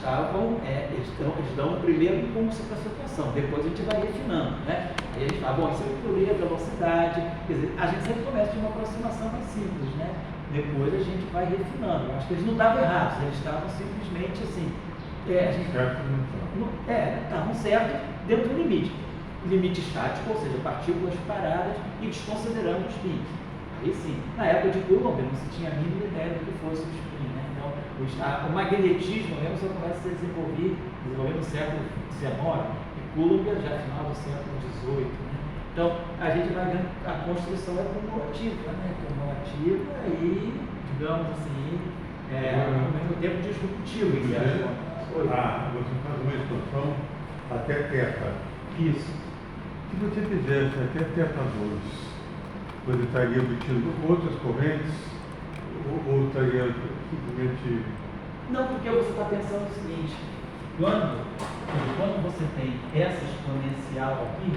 dão o primeiro impulso para a situação. Depois a gente vai refinando, né? Aí a gente fala, bom, isso eu incluí a velocidade. Quer dizer, a gente sempre começa de uma aproximação mais simples, né? Depois a gente vai refinando. Eu acho que eles não estavam errados, eles estavam simplesmente assim. Estavam certos dentro do limite. Limite estático, ou seja, partículas paradas e desconsiderando os spins. Aí sim, na época de Coulomb não se tinha a mínima ideia do que fosse o spin, né? Então, o magnetismo mesmo só começa a se desenvolver no século XIX, e Coulomb já final do século XVIII, né? Então, a gente vai vendo que a construção é cumulativa, né? Cumulativa e, digamos assim, ao mesmo tempo disruptiva. Você faz uma expansão até θ. Isso. Se você fizesse até θ2, você estaria obtendo outras correntes ou estaria simplesmente... Não, porque você está pensando o seguinte, quando você tem essa exponencial aqui,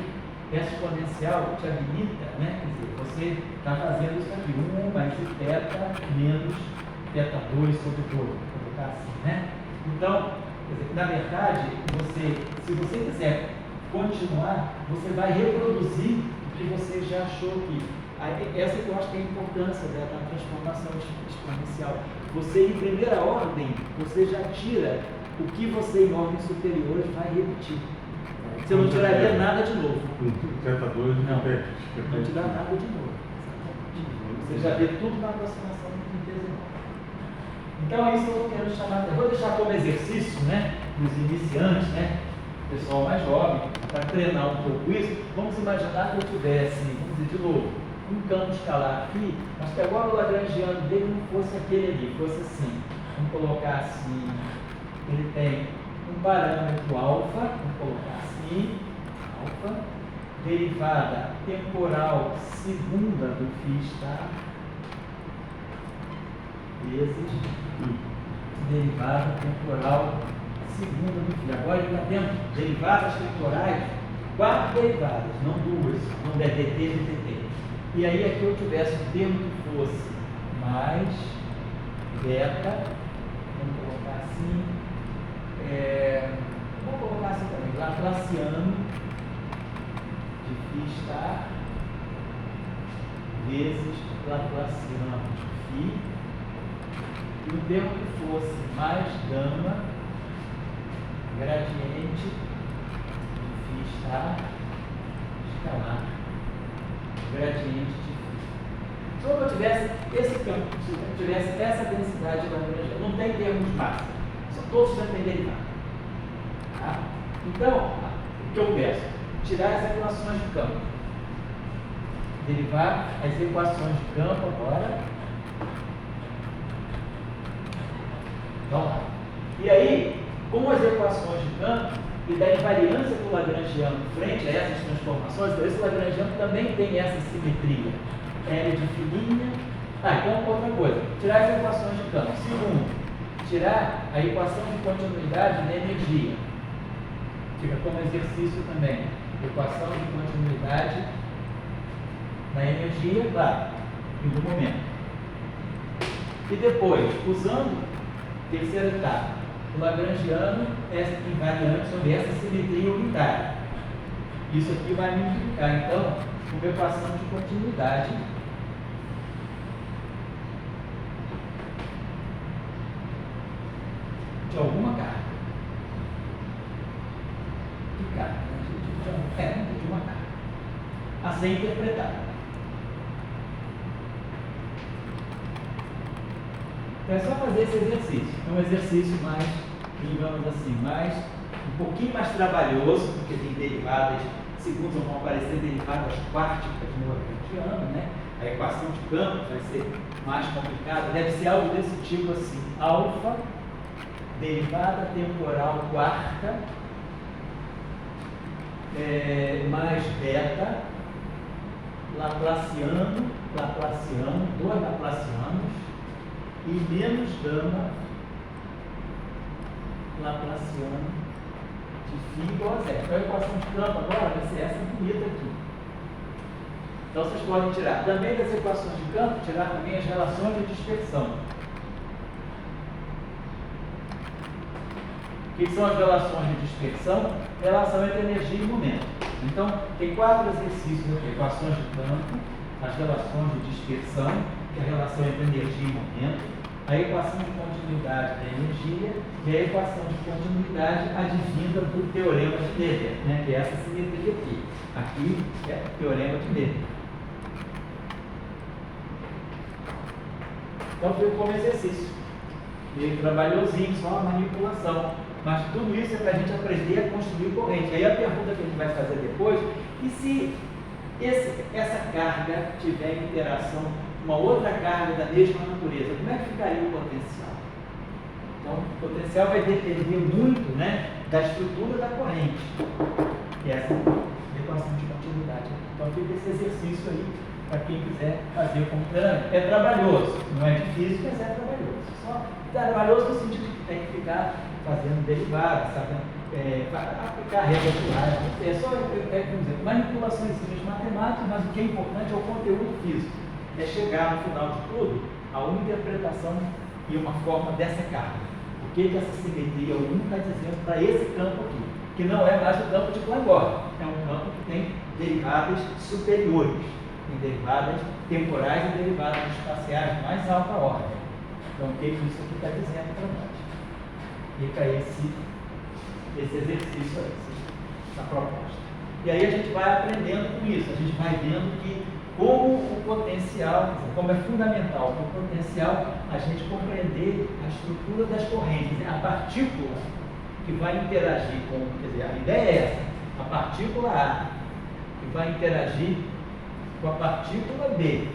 essa exponencial te habilita, né? Quer dizer, você está fazendo isso aqui, 1 mais θ menos θ2 sobre 2, vou colocar assim, né? Então, quer dizer, na verdade, se você quiser continuar, você vai reproduzir o que você já achou aqui. Essa que eu acho que é a importância da transformação exponencial. Você, em primeira ordem, você já tira o que você, em ordens superiores, vai repetir. Você não tiraria nada de novo. θ2 não te dá nada de novo. Você já vê tudo na aproximação infinitesimal. Então é isso que eu quero chamar. Eu vou deixar como exercício, né, dos iniciantes, né, pessoal mais jovem, para treinar um pouco isso. Vamos imaginar que eu tivesse, vamos dizer de novo, um campo escalar aqui, mas que agora o Lagrangiano dele não fosse aquele ali, fosse assim. Vamos colocar assim, ele tem um parâmetro alfa, vamos colocar assim, alfa, derivada temporal segunda do φ, vezes derivada temporal segunda do φ. Agora ele está tendo derivadas temporais, 4 derivadas, não 2, não dt, dt. E aí aqui eu tivesse um termo que fosse mais beta, vamos colocar assim, vou colocar assim também, Laplaciano de φ estar vezes Laplaciano de φ, e o termo que fosse mais gama gradiente de φ estar escalar gradiente de φ. Se eu tivesse esse campo, se eu tivesse essa densidade da Lagrangiana, não tem termos máximos, são todos já têm derivada. Tá? Então, o que eu peço? Tirar as equações de campo. Derivar as equações de campo agora. Vamos lá. E aí, com as equações de campo e da invariância do Lagrangiano frente a essas transformações, então esse Lagrangiano também tem essa simetria. L de fininha. Então outra coisa, tirar as equações de campo. Segundo, tirar a equação de continuidade da energia. Fica como exercício também. Equação de continuidade da energia, claro, e do momento. E depois, usando terceira etapa, o Lagrangiano é invariante sobre essa simetria unitária. Isso aqui vai me implicar, então, uma equação de continuidade de alguma carga. De carga, de uma carga. A ser interpretada. Então é só fazer esse exercício. É um exercício mais, digamos assim, um pouquinho mais trabalhoso, porque tem derivadas, segundo vão aparecer derivadas quárticas no Lagrangiano, né? A equação de campo vai ser mais complicada, deve ser algo desse tipo assim: alfa, derivada temporal quarta, mais beta, Laplaciano, dois Laplacianos, e menos gama, Laplaciano de φ igual a zero. Então a equação de campo agora vai ser essa bonita aqui. Então vocês podem tirar também das equações de campo, tirar também as relações de dispersão. O que são as relações de dispersão? Relação entre energia e momento. Então, tem 4 exercícios aqui: equações de campo, as relações de dispersão, que é a relação entre energia e momento, a equação de continuidade da energia e a equação de continuidade advinda do teorema de Möller, né? Que é essa simetria aqui. Aqui é o teorema de Möller. Então, foi como exercício. Meio trabalhosinho, só uma manipulação. Mas tudo isso é para a gente aprender a construir corrente. Aí a pergunta que a gente vai fazer depois: e se essa carga tiver interação com uma outra carga da mesma natureza, como é que ficaria o potencial? Então, o potencial vai depender muito, né, da estrutura da corrente. E essa é a equação de continuidade. Então, fica esse exercício aí para quem quiser fazer como treinamento. É trabalhoso, não é difícil, mas é trabalhoso. Só trabalhoso no sentido de que tem que ficar fazendo derivadas, aplicar regras regulares. É só vamos dizer, manipulações matemáticas, mas o que é importante é o conteúdo físico. É chegar no final de tudo a uma interpretação e uma forma dessa carga. O que essa simetria 1 está dizendo para esse campo aqui, que não é mais o campo de Planck-Gordon, é um campo que tem derivadas superiores, tem derivadas temporais e derivadas espaciais de mais alta ordem. Então, o que isso aqui está dizendo para nós? Fica esse exercício aí, essa proposta. E aí a gente vai aprendendo com isso, a gente vai vendo que como o potencial, como é fundamental para o potencial a gente compreender a estrutura das correntes, a partícula que vai interagir com, quer dizer, a ideia é essa, a partícula A que vai interagir com a partícula B.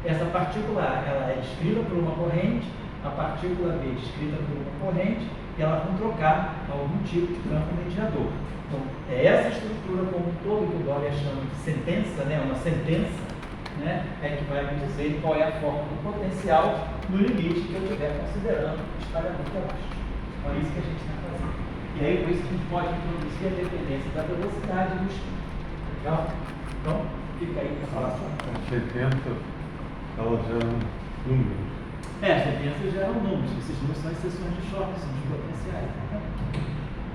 Essa partícula A, ela é descrita por uma corrente, a partícula B descrita por uma corrente, e elas vão trocar algum tipo de campo mediador. Então, é essa estrutura como um todo que o Dória chama de sentença, né? Uma sentença, né? É que vai me dizer qual é a forma do potencial no limite que eu estiver considerando o espalhamento elástico. Então, é isso que a gente está fazendo. E aí, por isso que a gente pode introduzir a dependência da velocidade do espírito. Legal? Então, fica aí para falar sobre a sentença, ela já é um número. As tendências geram números, esses números são as seções de choque, são os potenciais.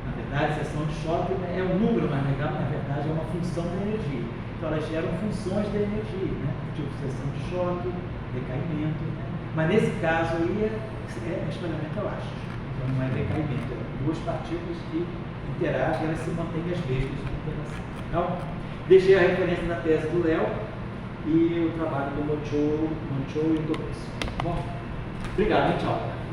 Na verdade, a seção de choque é um número, mas na verdade é uma função da energia. Então elas geram funções da energia, né? Tipo seção de choque, decaimento. Né? Mas nesse caso aí é espalhamento elástico. Então não é decaimento, é duas partículas que interagem e elas se mantêm as mesmas na interação. Então, deixei a referência na tese do Léo e o trabalho do Mochou e do Tobias. Bom, obrigado, hein? Tchau.